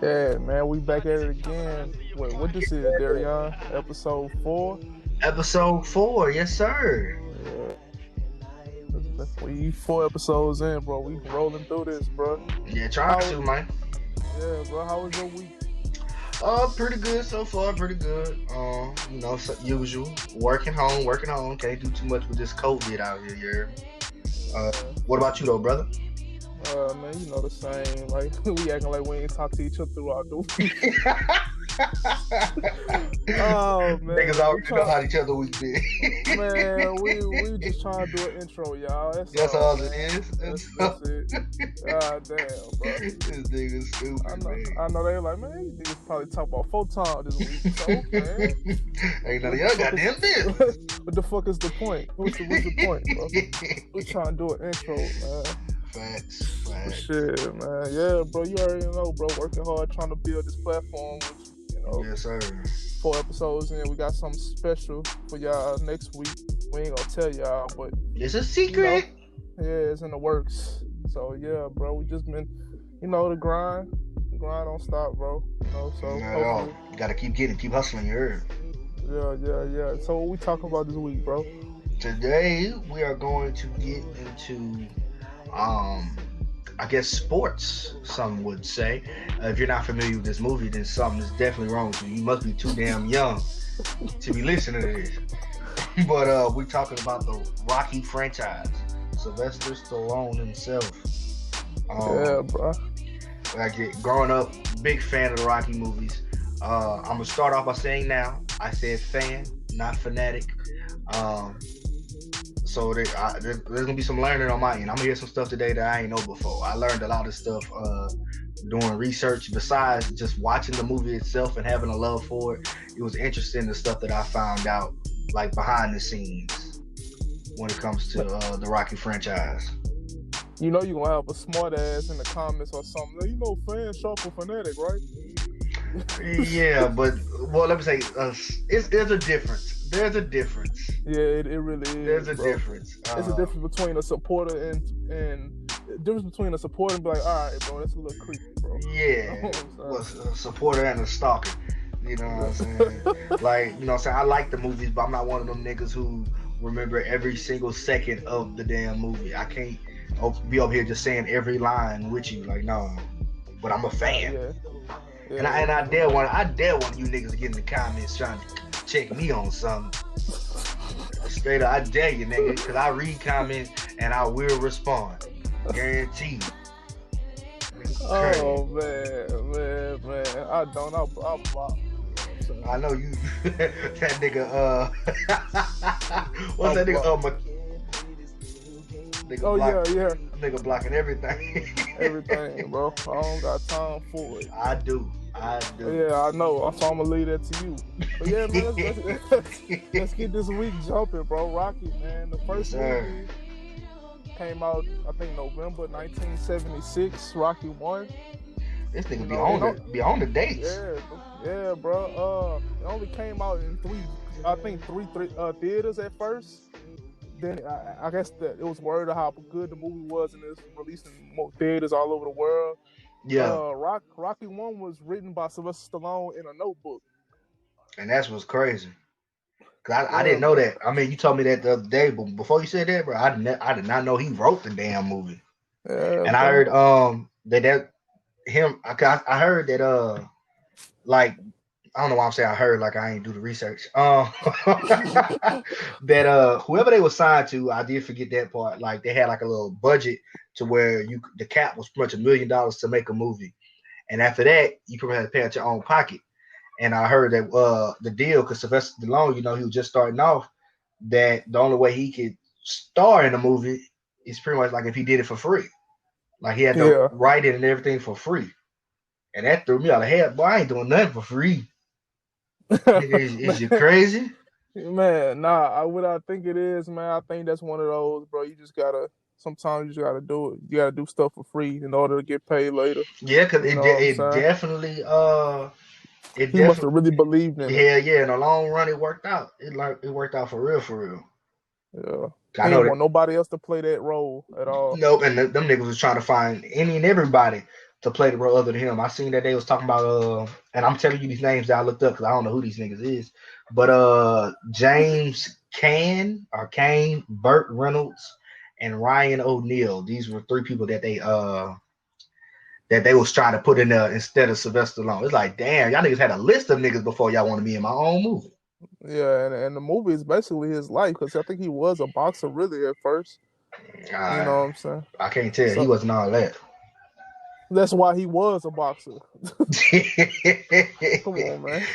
Yeah, man, we back at it again. What this is, Darion? Episode 4. Episode 4, yes, sir. Yeah, we 4 episodes in, bro. We rolling through this, bro. Yeah, trying How? to, man. Yeah, bro. How was your week? Pretty good so far, pretty good. Usual. Working home. Can't do too much with this COVID out here. Yeah. What about you though, brother? Man, you know the same. Like we acting like we ain't talk to each other throughout the week. Oh man, Niggas already know how each other week been. Man, we just trying to do an intro, y'all. That's all it is. That's it. God damn, bro. This nigga's stupid, man. I know they like, man, these niggas probably talk about 4 times this week. So, man, ain't none of y'all goddamn business. What the fuck is the point? What's the point, bro? We trying to do an intro, man. Facts. Shit, man. Yeah, bro. You already know, bro. Working hard, trying to build this platform. Which, yes, sir. 4 episodes in, we got something special for y'all next week. We ain't gonna tell y'all, but it's a secret. Yeah, it's in the works. So yeah, bro. We just been, the grind. The grind don't stop, bro. So you gotta keep hustling. You heard? Yeah. So what we talking about this week, bro? Today we are going to get into I guess sports, some would say. If you're not familiar with this movie, then something is definitely wrong with you. You must be too damn young to be listening to this. But we're talking about the Rocky franchise. Sylvester Stallone himself. Yeah, bro. Growing up, big fan of the Rocky movies. I'm gonna start off by saying now, I said fan, not fanatic. So there's gonna be some learning on my end. I'm gonna hear some stuff today that I ain't know before. I learned a lot of stuff doing research. Besides just watching the movie itself and having a love for it, it was interesting the stuff that I found out, like behind the scenes, when it comes to the Rocky franchise. You know you're gonna have a smart ass in the comments or something. Fan sharp or fanatic, right? Yeah, but let me say, there's a difference. There's a difference. Yeah, it really is. There's a difference. It's a difference between a supporter and difference between a supporter and be like, all right, bro, that's a little creepy, bro. Yeah, a supporter and a stalker. You know what I'm saying? Like, I like the movies, but I'm not one of them niggas who remember every single second of the damn movie. I can't be over here just saying every line with you. Like, no. But I'm a fan. Yeah. And I dare one of you niggas to get in the comments trying to check me on something. Straight up, I dare you, nigga, because I read comments and I will respond. Guarantee you. Oh man. I don't. I'll block. I know you. That nigga. What's that nigga? Nigga yeah. Nigga blocking everything. Everything, bro. I don't got time for it. I do. Yeah, I know. So I'm gonna leave that to you. But yeah, man, let's get this week jumping, bro. Rocky, man. The first movie came out, I think, November 1976. Rocky 1. This nigga be on the dates. Yeah, bro. It only came out in three theaters at first. Then I guess that it was word of how good the movie was, and it's released in more theaters all over the world. Yeah. Rocky 1 was written by Sylvester Stallone in a notebook. And that's what's crazy. Cause I didn't know that. I mean, you told me that the other day, but before you said that, bro, I did not know he wrote the damn movie. Yeah, and I heard that him. I heard that like, I don't know why I'm saying I heard, like I ain't do the research. That whoever they were signed to, I did forget that part. Like they had like a little budget to where the cap was pretty much $1 million to make a movie, and after that you probably had to pay out your own pocket. And I heard that the deal, because Sylvester Stallone, he was just starting off, that the only way he could star in a movie is pretty much like if he did it for free. Like he had to write it and everything for free. And that threw me out of head. Boy, I ain't doing nothing for free. Is you crazy? Man, nah, what I think it is, man, I think that's one of those, bro. Sometimes you just gotta do it. You gotta do stuff for free in order to get paid later. Yeah, because it definitely he must have really believed in it. Yeah. In the long run, it worked out. It worked out for real. Yeah. I didn't want nobody else to play that role at all. Nope, and them niggas was trying to find any and everybody to play the role other than him. I seen that they was talking about and I'm telling you these names that I looked up because I don't know who these niggas is. But James Kane, Burt Reynolds, and Ryan O'Neal. These were three people that they was trying to put in there instead of Sylvester Stallone. It's like, damn, y'all niggas had a list of niggas before y'all wanted me in my own movie. Yeah, and the movie is basically his life because I think he was a boxer really at first. You know what I'm saying? I can't tell. He So wasn't all that. that's why he was a boxer. Come on, man.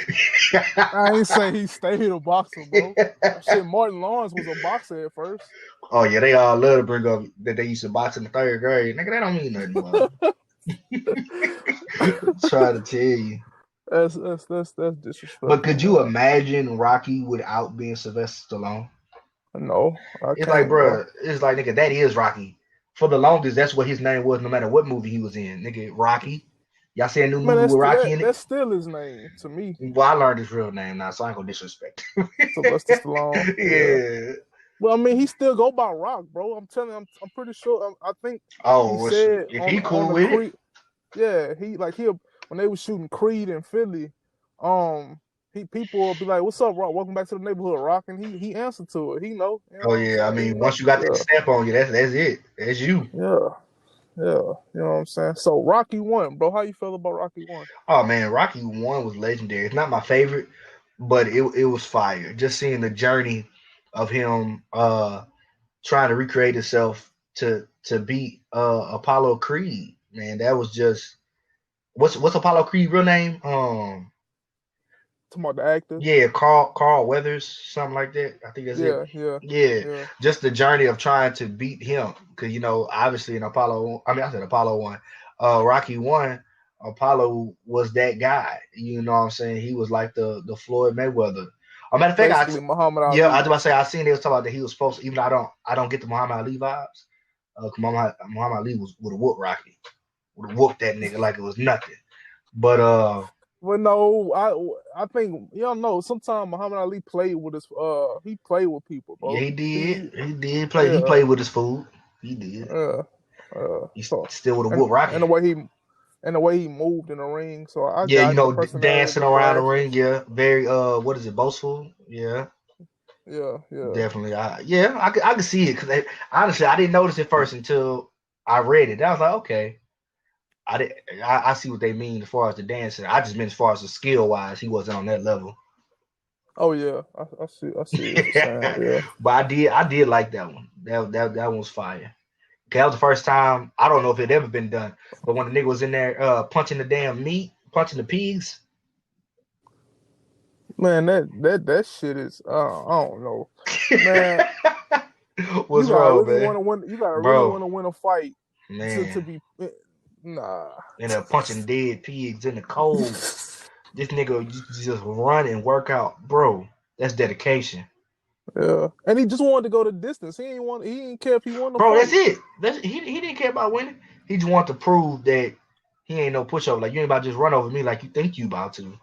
I ain't say he stayed a boxer, bro. Shit, Martin Lawrence was a boxer at first. Oh yeah, they all love to bring up that they used to box in the third grade. Nigga, that don't mean nothing, bro. Try to tell you. That's disrespectful. But could you imagine Rocky without being Sylvester Stallone? No, I It's can't, like, bro, it's like, nigga, that is Rocky. For the longest, that's what his name was, no matter what movie he was in. Nigga, Rocky. Y'all see a new movie with Rocky in it? That's still his name to me. Well, I learned his real name now, so I ain't gonna disrespect. Sylvester Stallone. Yeah. Well, I mean, he still go by Rock, bro. I'm telling you, I'm pretty sure. I think. Oh, he said if he cool with Creed, it. Yeah, when they was shooting Creed in Philly, people will be like, "What's up, Rock? Welcome back to the neighborhood, Rock." And he answered to it. He know. You know Oh yeah, I mean, once you got that stamp on you, that's it. That's you. Yeah. You know what I'm saying? So Rocky 1, bro. How you feel about Rocky 1? Oh man, Rocky 1 was legendary. It's not my favorite, but it was fire. Just seeing the journey of him trying to recreate himself to beat Apollo Creed. Man, that was just what's Apollo Creed real name? Talking about the actor? Yeah, Carl Weathers, something like that. I think that's it. Yeah. Just the journey of trying to beat him. Because, obviously in Apollo 1, Rocky 1, Apollo was that guy. You know what I'm saying? He was like the Floyd Mayweather. As a matter of fact, basically Muhammad Ali. Yeah, I was about to say, I seen they was talking about that he was supposed to, even though I don't get the Muhammad Ali vibes. Muhammad Ali would have whooped Rocky. Would have whooped that nigga like it was nothing. But well, no, I think sometimes Muhammad Ali played with his he played with people, bro. Yeah, he did play. He played with his food. He did. He still would have whooped Rocky. And the way he moved in the ring. So I dancing around the ring. Yeah, very what is it, boastful? Yeah. Yeah. Definitely. I can see it because honestly I didn't notice it first until I read it. I was like, okay. I see what they mean as far as the dancing. I just meant as far as the skill wise, he wasn't on that level. Oh yeah, I see what you're saying. Yeah. But I did like that one. That one was fire. That was the first time. I don't know if it ever been done, but when the nigga was in there punching the damn meat, punching the pigs. Man, that shit is I don't know, man. What's wrong, man? You gotta really want to win a fight, man. To be nah. And punching dead pigs in the cold. This nigga just run and work out, bro. That's dedication. Yeah, and he just wanted to go the distance. He didn't care if he won the fight. That's it. He didn't care about winning. He just wanted to prove that he ain't no pushover. Like you ain't about to just run over me like you think you about to.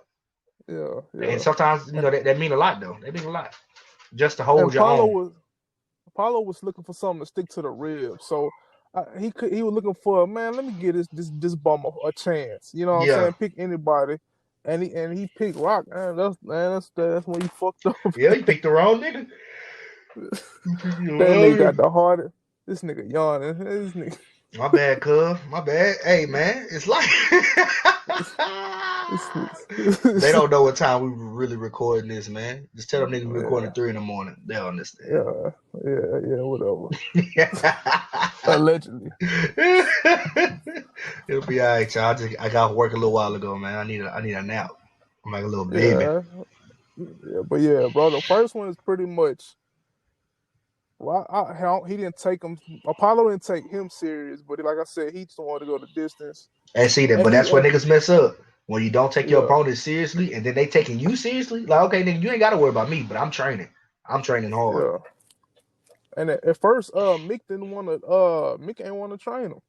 Yeah. And sometimes that mean a lot though. That mean a lot. Just to hold your own. Apollo was looking for something to stick to the rib, so he was looking for, man, let me give this bum a chance. You know what I'm saying? Pick anybody, and he picked Rock. That's when he fucked up. Yeah, he picked the wrong nigga. That nigga got the hardest. This nigga yawning. This nigga. My bad, cuz. My bad. Hey, man, it's like they don't know what time we were really recording this, man. Just tell them niggas we're recording at 3 a.m. They'll understand. Yeah, whatever. Allegedly. It'll be all right, y'all. I got work a little while ago, man. I need a nap. I'm like a little baby. Yeah, but yeah, bro. The first one is pretty much. Well, he didn't take him. Apollo didn't take him serious, but like I said, he just wanted to go the distance. And see that, but that's where niggas mess up. When you don't take your opponent seriously, and then they taking you seriously, like, okay, nigga, you ain't got to worry about me, but I'm training. I'm training hard. Yeah. And at first, Mick didn't want to. Mick ain't want to train him.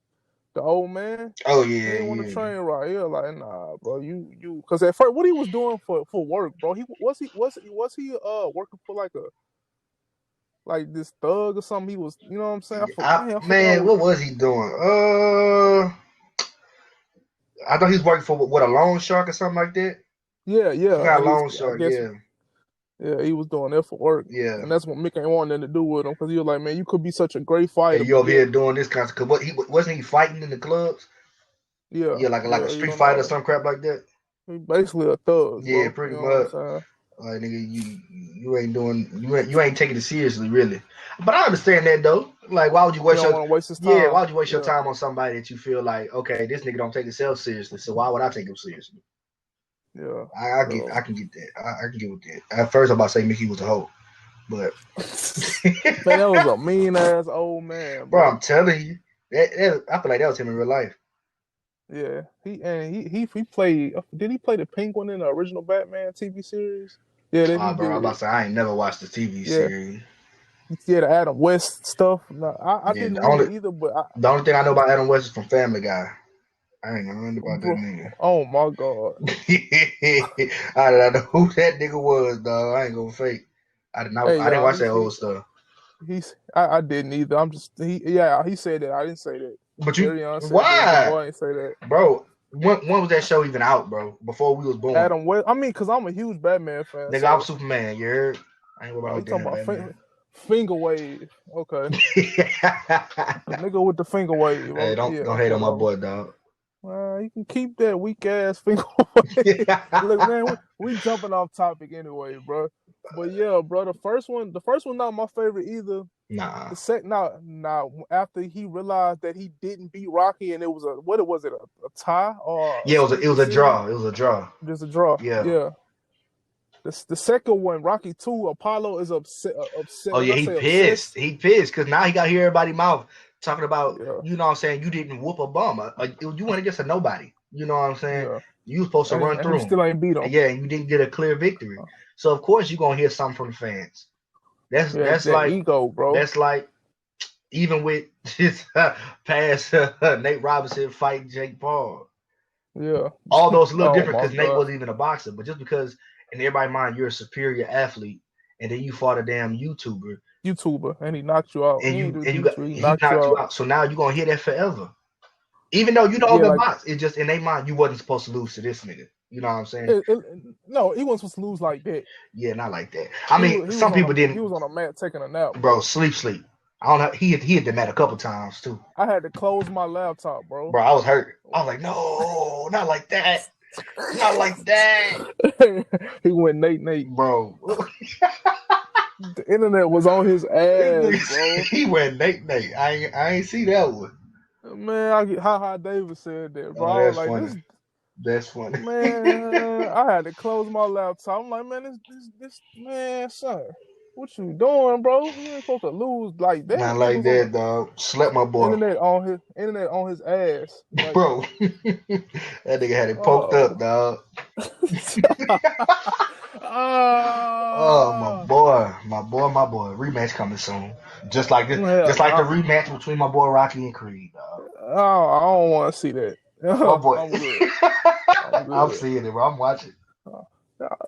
The old man. Oh yeah. He didn't want to train right here. Like, nah, bro, you. Because at first, what he was doing for work, bro, was he working for like this thug or something? He was, you know what I'm saying? Man, what was he doing? I thought he was working for what, a loan shark or something like that. Yeah, It's not a and he was, loan I shark. guess, Yeah, yeah, he was doing that for work, yeah. and that's what Mick ain't wanting nothing to do with him because he was like, man, you could be such a great fighter, And you but over here yet, doing this kind of, cause what he wasn't he fighting in the clubs? Yeah, like a yeah, you street don't fighter or know. some crap like that. He basically a thug, Yeah, bro. pretty You know much. what I'm saying? Like nigga, you ain't doing you ain't taking it seriously, really. But I understand that though. Like, why would you He waste don't your want to waste his why time. would you waste your Yeah, time on somebody that you feel like, okay, this nigga don't take himself seriously, so why would I take him seriously? yeah, I can get that. I can get with that. At first, I'm about to say Mickey was a hoe, but man, that was a mean ass old man, bro, bro. I'm telling you, I feel like that was him in real life. Yeah, he played. Did he play the Penguin in the original Batman TV series? Yeah, that he Ah, bro, I'm about did. to say I ain't never watched the TV Yeah, series. yeah, the Adam West stuff. No, I Yeah, didn't really either, but the only thing I know about Adam West is from Family Guy. I ain't know nothing about that bro, nigga. oh my god. I did not know who that nigga was, dog. I ain't gonna fake. Hey, I didn't y'all, watch that old stuff. I didn't either. I'm just he said that. I didn't say that. But you Darion said that. Your why, boy ain't say that. bro? When was that show even out, bro? Before we was born. Adam West. I mean, cause I'm a huge Batman fan, Nigga, I'm so Superman. You heard? I ain't worried oh, about you no talking damn about Batman. finger wave? Okay, the nigga with the finger wave. Hey, Yeah, don't hate on my whatever. boy, dog. You can keep that weak ass finger wave. Look, man, we jumping off topic anyway, bro. But yeah, bro, the first one not my favorite either. Nah. The second, now after he realized that he didn't beat Rocky and it was a tie or a Yeah, it split was a decision? draw. It was a draw. Just a draw. Yeah. Yeah. The second one, Rocky 2, Apollo is upset. Oh When yeah, I he say pissed. obsessed, He pissed because now he got to hear everybody's mouth talking about, yeah, you know what I'm saying, you didn't whoop a bum. Like, you went against a nobody. You know what I'm saying? yeah, You was supposed to run and he through him. still ain't beat him. And yeah, you didn't get a clear victory. So of course you're gonna hear something from the fans. Yeah, that ego, bro. That's like even with his past Nate Robinson fighting Jake Paul. Yeah. All those a little Oh different my because Nate god. wasn't even a boxer, but just because in everybody's mind you're a superior athlete, and then you fought a damn YouTuber, YouTuber, and he knocked you out. He ain't do and you got YouTube. He he knocked you knocked you out. out. So now you're gonna hear that forever. Even though you know Yeah, the like box, it's just in their mind you wasn't supposed to lose to this nigga. You know what I'm saying? no, he wasn't supposed to lose like that. Yeah, not like that. I mean, some people He didn't. was on a mat taking a nap, Bro, bro. sleep. I don't know. He hit the mat a couple times too. I had to close my laptop, bro. Bro, I was hurt. I was like, no, not like that. Not like that. He went Nate. Bro. The internet was on his ass, bro. He went Nate. I ain't see that one. Man, I get Ha David said that, bro. Oh, I was that's like, funny. this That's funny. man. I had to close my laptop. I'm like, man, this man, son, what you doing, bro? You ain't supposed to lose like that. Not Nigga like was on that, the dog. Slept my boy. internet on his ass. Like, Bro. That nigga had it poked up, oh. dog. Oh, Ah. my boy. Rematch coming soon. Just like this, Hell just like the no. rematch between my boy Rocky and Creed, dog. Oh, I don't want to see that. My boy. I'm good. I'm I'm good. seeing it, bro. I'm watching.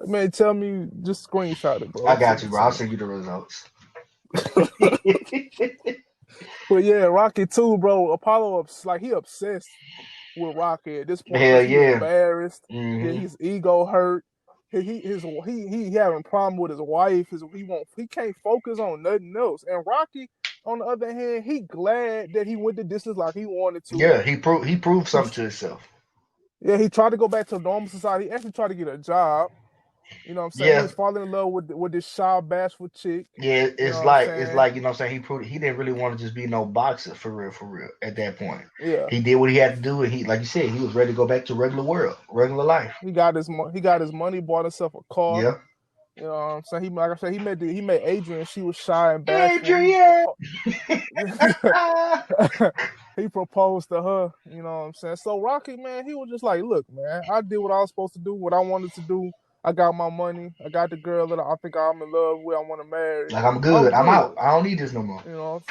Man, tell me, just screenshot it, I bro. got Send you, it bro. to I'll me. send you the results. But yeah, Rocky too, bro. Apollo, like he obsessed with Rocky at this point Hell because he yeah. embarrassed. Yeah, Mm-hmm. his ego hurt. He having problem with his wife. He can't focus on nothing else. And Rocky, on the other hand, he glad that he went the distance like he wanted to. Yeah, he proved something to himself. Yeah, he tried to go back to normal society. He actually tried to get a job. You know what I'm saying? He Yeah, was falling in love with this shy, bashful chick. yeah. You know It's what I'm like saying? you know what I'm saying. He proved he didn't really want to just be no boxer for real. At that point, Yeah. he did what he had to do, and he, like you said, he was ready to go back to regular life. He got his money, bought himself a car. Yeah. You know what I'm saying? Like I said, he met Adrian. She was shy and bashful. Adrian. He proposed to her. You know what I'm saying? So Rocky, man, he was just like, look, man, I did what I was supposed to do, what I wanted to do. I got my money. I got the girl that I think I'm in love with. I want to marry. Like, I'm good. I'm out. I don't need this no more. You know,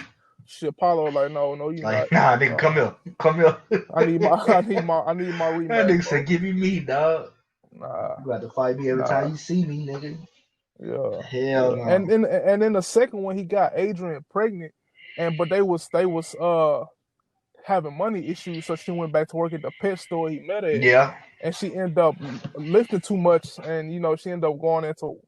shit. Apollo like, no, you're Like, not. nah, nigga, come here. I need my rematch. That nigga Bro. said, give me, dog. Nah, You got to fight me every time you see me, nigga. Yeah, Hell no. And in the second one, he got Adrian pregnant, but they was having money issues, so she went back to work at the pet store he met her at. Yeah. And she ended up lifting too much, and she ended up going into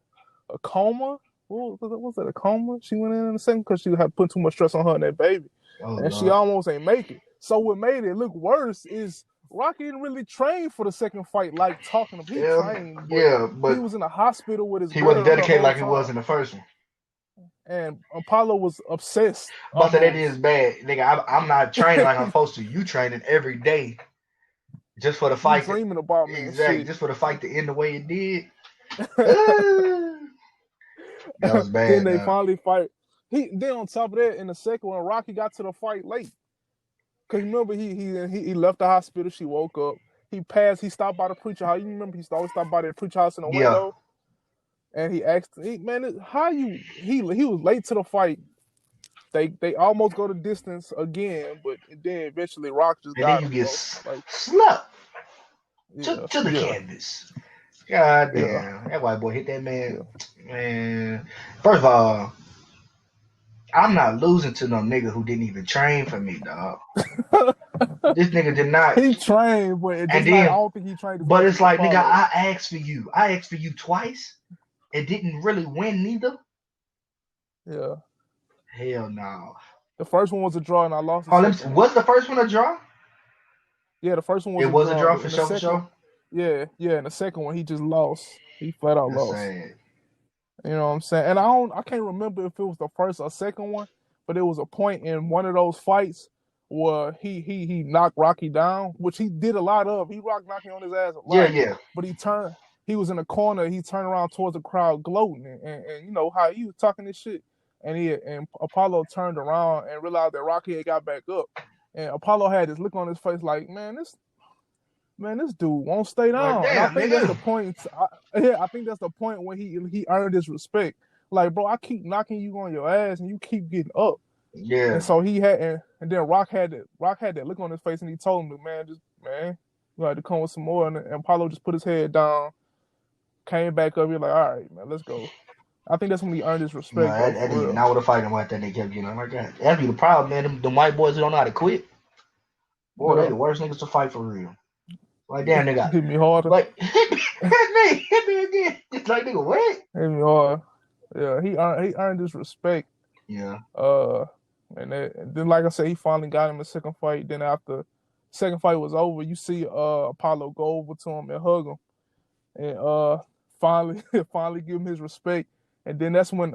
a coma. What was it, a coma? She went in a second because she had put too much stress on her and that baby. And she almost ain't make it. So what made it look worse is Rocky didn't really train for the second fight like talking about. He trained, but he was in the hospital with his he brother. He wasn't dedicated like he was in the first one. And Apollo was obsessed. But that is bad. Nigga, I'm not training like I'm supposed to. You training every day just for the fight. You dreaming about me. Exactly. Just for the fight to end the way it did. That was bad. Then they finally fight. Then on top of that, in the second one, Rocky got to the fight late. Cause remember he left the hospital. She woke up. He passed. He stopped by the preacher house. You remember he always stopped by the preacher house in the window. And he asked, "Man, how you?" He was late to the fight. They almost go the distance again, but then eventually Rock just got him. And then you get slapped to the canvas. God damn, that white boy hit that man. Yeah. Man, first of all, I'm not losing to no nigga who didn't even train for me, dog. This nigga did not. He trained, but I don't think he trained. But it's like, nigga, I asked for you. I asked for you twice. It didn't really win neither. Yeah. Hell no. The first one was a draw, and I lost. Was the first one a draw? Yeah, the first one was. It was a draw for sure. For sure. Yeah, and the second one he just lost. He flat out lost. Sad. You know what I'm saying? And I can't remember if it was the first or second one, but it was a point in one of those fights where he knocked Rocky down, which he did a lot of. He knocking on his ass a lot. Yeah. But he was in the corner. He turned around towards the crowd, gloating, and you know how he was talking this shit. And Apollo turned around and realized that Rocky had got back up, and Apollo had this look on his face like, man, this dude won't stay down. Like, damn, I think that's the point. I think that's the point when he earned his respect. Like, bro, I keep knocking you on your ass and you keep getting up. Yeah. And so he had, and then Rock had that look on his face, and he told him, man, you had to come with some more. And Apollo just put his head down, came back up. You're like, all right, man, let's go. I think that's when he earned his respect. No, not with a fighting like that. They kept getting like that. That'd be the problem, man. Them white boys who don't know how to quit. Boy, they the worst niggas to fight for real. Like, damn, nigga. Hit me harder. Like, hit me again. It's like, nigga, what? Hit me hard. Yeah, he earned his respect. Yeah. And then, like I said, he finally got him a second fight. Then after the second fight was over, you see Apollo go over to him and hug him, and finally give him his respect. And then that's when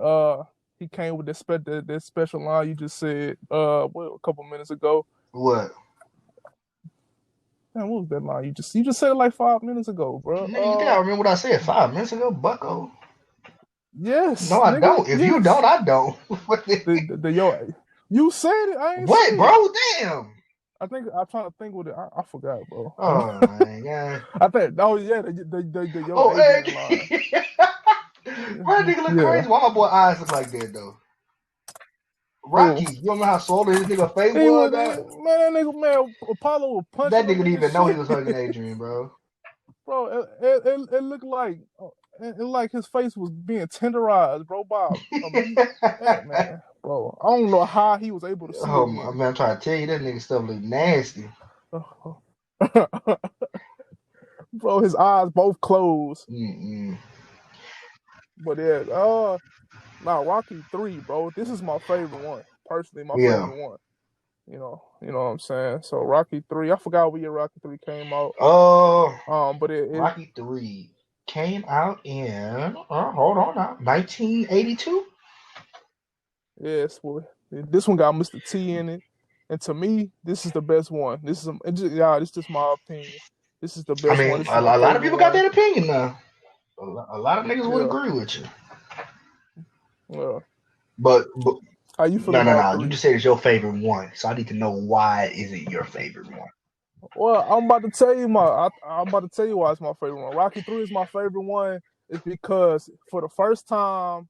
he came with that special line you just said a couple minutes ago. What? Man, what was that line? You just said it like 5 minutes ago, bro. Nigga, you think I remember what I said 5 minutes ago, bucko? Yes. No, I don't. If you don't, I don't. You said it. I ain't what, bro? Damn. I'm trying to think what it. I forgot, bro. Oh my god. I think. Oh yeah, the yo. Oh, hey. Bro, nigga look crazy. Why my boy eyes look like that though? Rocky, you remember how swollen his nigga face was? Man, Apollo was punching. That nigga didn't even know he was hugging Adrian, bro. Bro, it looked like his face was being tenderized, bro. Bob, man, bro. I don't know how he was able to see. Oh man, I'm trying to tell you, that nigga stuff look nasty. Bro, his eyes both closed. Mm-mm. But yeah, Rocky 3, bro. This is my favorite one. Personally, my favorite one. You know what I'm saying? So Rocky 3, I forgot what year Rocky 3 came out. But Rocky 3 came out in hold on now, 1982. Yes, boy. This one got Mr. T in it, and to me, this is the best one. This is just my opinion. This is the best one. I mean, a lot of people got that opinion now. A lot of niggas would agree with you. Yeah. But how you feel? No. You just said it's your favorite one, so I need to know why is it your favorite one. Well, I'm about to tell you why it's my favorite one. Rocky 3 is my favorite one. It's because for the first time,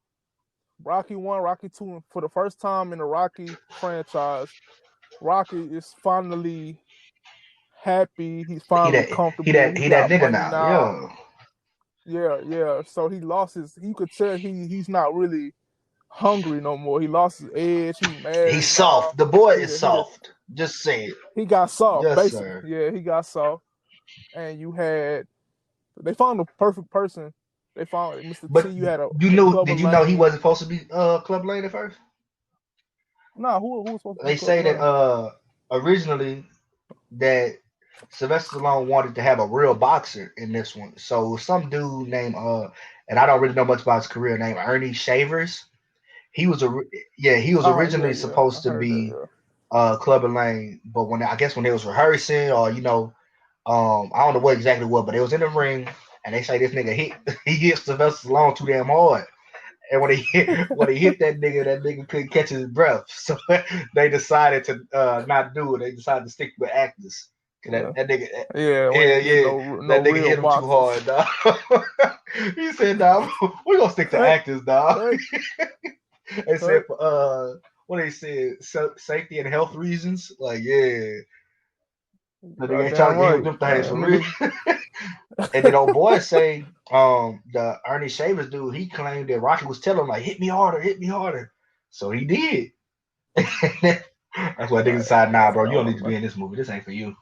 Rocky 1, Rocky 2, for the first time in the Rocky franchise, Rocky is finally happy. He's finally comfortable. He that nigga now. Yeah. So he lost you could tell he's not really hungry no more. He lost his edge. He's mad. He's soft. The boy is soft. Just say it. He got soft, Yes, basically. sir. Yeah, he got soft. And they found the perfect person. They found Mr. But T. You had the knew? Clubber Did you know he Lane. wasn't supposed to be Club Lane at first? Nah, who was supposed to be They Clubber say that Lane? originally that Sylvester Stallone wanted to have a real boxer in this one. So some dude named and I don't really know much about his career, named Ernie Shavers. He was he was Yeah, originally yeah. I supposed to heard be that. Clubber Lane, but I guess when they was rehearsing, or I don't know what exactly what, but it was in the ring, and they say this nigga he hit Sylvester Stallone too damn hard. And when he hit that nigga couldn't catch his breath. So they decided to not do it. They decided to stick with actors. Cause Yeah, that nigga, yeah. We yeah, ain't getting yeah, no that nigga real hit him too boxers. hard, dog. He said, "Dog, we gonna stick to Cut, actors, dog." cut, They said cut. for what they said, safety and health reasons. Like, yeah, the nigga ain't trying Goddamn to get hit with right. them things for real. Nigga, And then old boy say, the Ernie Shavers dude, he claimed that Rocky was telling him like, hit me harder. So he did. That's why niggas decided, nah, bro, you don't need to man. be in this movie. This ain't for you.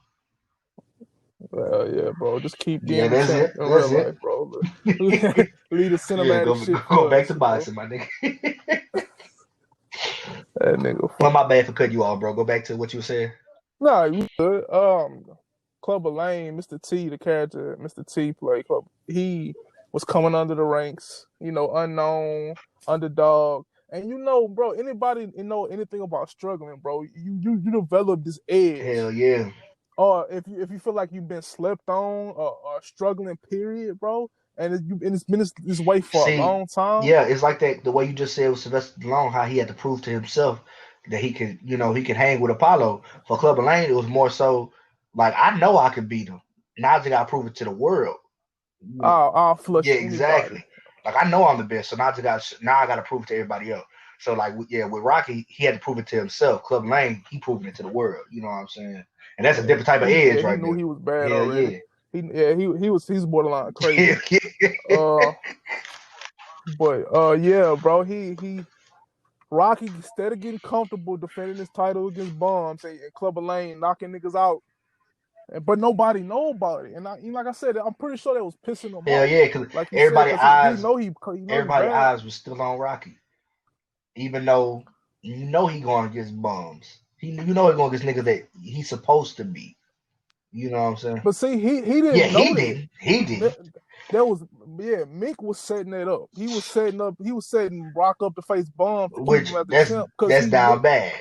Well, yeah, bro. Just keep Yeah, being the that's champ it. in That's real it. life, bro. Leave the Yeah, cinematic go shit go for back us, to you know. boxing, my nigga. That nigga. Well, my bad for cutting you off, bro. Go back to what you were saying. Nah, you good. Clubber Lane, Mr. T, the character Mr. T played Club. He was coming under the ranks, unknown, underdog. And bro, anybody know anything about struggling, bro, you develop this edge. Hell yeah. Or if you feel like you've been slept on or struggling, period, bro, and it's been this way for a See, long time. yeah, it's like that. The way you just said with Sylvester Stallone, how he had to prove to himself that he could hang with Apollo. For Clubber Lang, it was more so like I know I could beat him. Now I just got to prove it to the world. I'll Yeah, flush anybody. exactly. Like I know I'm the best, so now I got to prove it to everybody else. So like with Rocky, he had to prove it to himself. Clubber Lang, he proving it to the world. You know what I'm saying? And that's a Yeah, different type of edge he right knew there. he was bad Hell already. yeah. He's borderline crazy. Yeah. Uh, but yeah, bro, he Rocky instead of getting comfortable defending his title against Bombs and Clubber Lane knocking niggas out, but nobody know about it. And like I said, I'm pretty sure that was pissing him Hell off. yeah, because Like you said, because he know he everybody bad. eyes was still on Rocky, even though he going against bums. He going against niggas that he's supposed to be. You know what I'm saying? But see, he Yeah, didn't he know that. did. He did. That was Mick was setting that up. He was setting Rock up to face Bombs to keep Which him as the champ because that's he knew. down bad.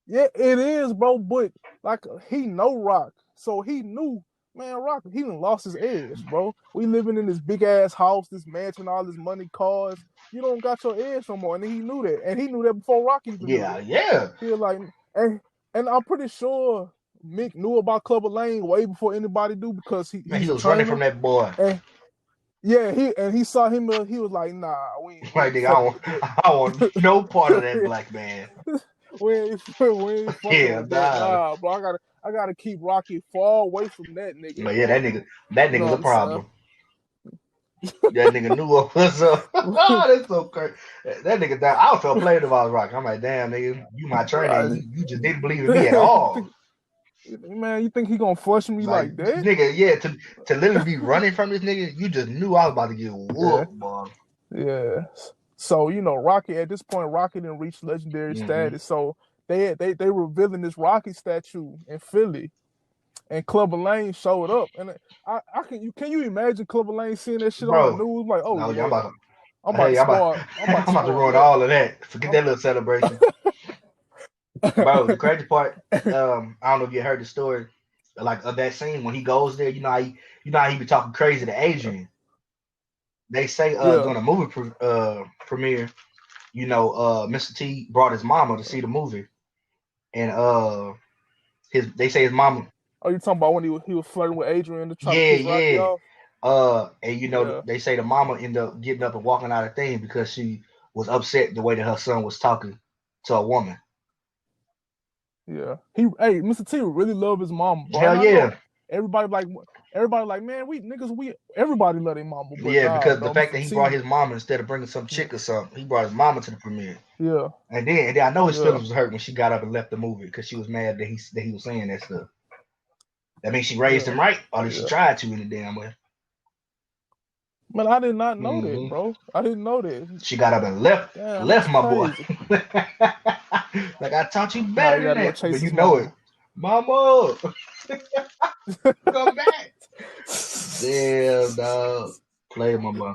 Yeah, it is, bro. But like he know Rock, so he knew, man. Rock, he done lost his edge, bro. We living in this big ass house, this mansion, all this money, cars. You don't got your edge no more, and he knew that, and he knew that before Rock even knew Yeah, that. yeah. He was like, and I'm pretty sure Mick knew about Clubber Lane way before anybody do because Man, he he's a was running trainer, from that boy. and yeah, he saw him. He was like, nah, we Like ain't nigga, fucking with I don't want no part of that that. black man. we ain't fucking Yeah, with that. nah. Nah, bro. I gotta keep Rocky far away from that nigga, But yeah, bro. that You know nigga's what a I'm saying? problem. That nigga knew what was up. That's so crazy. That nigga died. I felt played if I was Rocky. I'm like, damn, nigga, you my trainer. And you just didn't believe in me at all. Man, you think he gonna flush me Like, like that? nigga, yeah, to literally be running from this nigga, you just knew I was about to get Yeah, whooped, boy. yeah. So Rocky at this point, Rocky didn't reach legendary Mm-hmm. status. So they revealing this Rocky statue in Philly, and Clubber Lane showed up, and can you imagine Clubber Lane seeing that shit on the Bro, news? Like, oh no, yeah, yeah, I'm about to hey, spoil. I'm about to I'm about to spoil ruin that. all of that. Forget that little celebration. Bro, the crazy part, I don't know if you heard the story, like of that scene when he goes there. You know how he be talking crazy to Adrian. They say Yeah. during a movie premiere, Mr. T brought his mama to see the movie, and they say his mama. Oh, you talking about when he was flirting with Adrian to try to Yeah, piss Rocky yeah. off? And Yeah. they say the mama ended up getting up and walking out of thing because she was upset the way that her son was talking to a woman. Yeah. Mr. T really loved his mom, bro. Hell And I know yeah. everybody like, man, everybody love their mama. But Yeah, nah, because the bro, fact that he brought his mama instead of bringing some chick or something, he brought his mama to the premiere. Yeah. And then I know his feelings was hurt when she got up and left the movie because she was mad that he was saying that stuff. That means she raised him right, or did she try to in the damn way? Man, I did not know that, bro. I didn't know that. She got up and left my crazy. boy. Like, I taught you better than that, but you know it. Mama, come back. Damn, dog. Play my boy.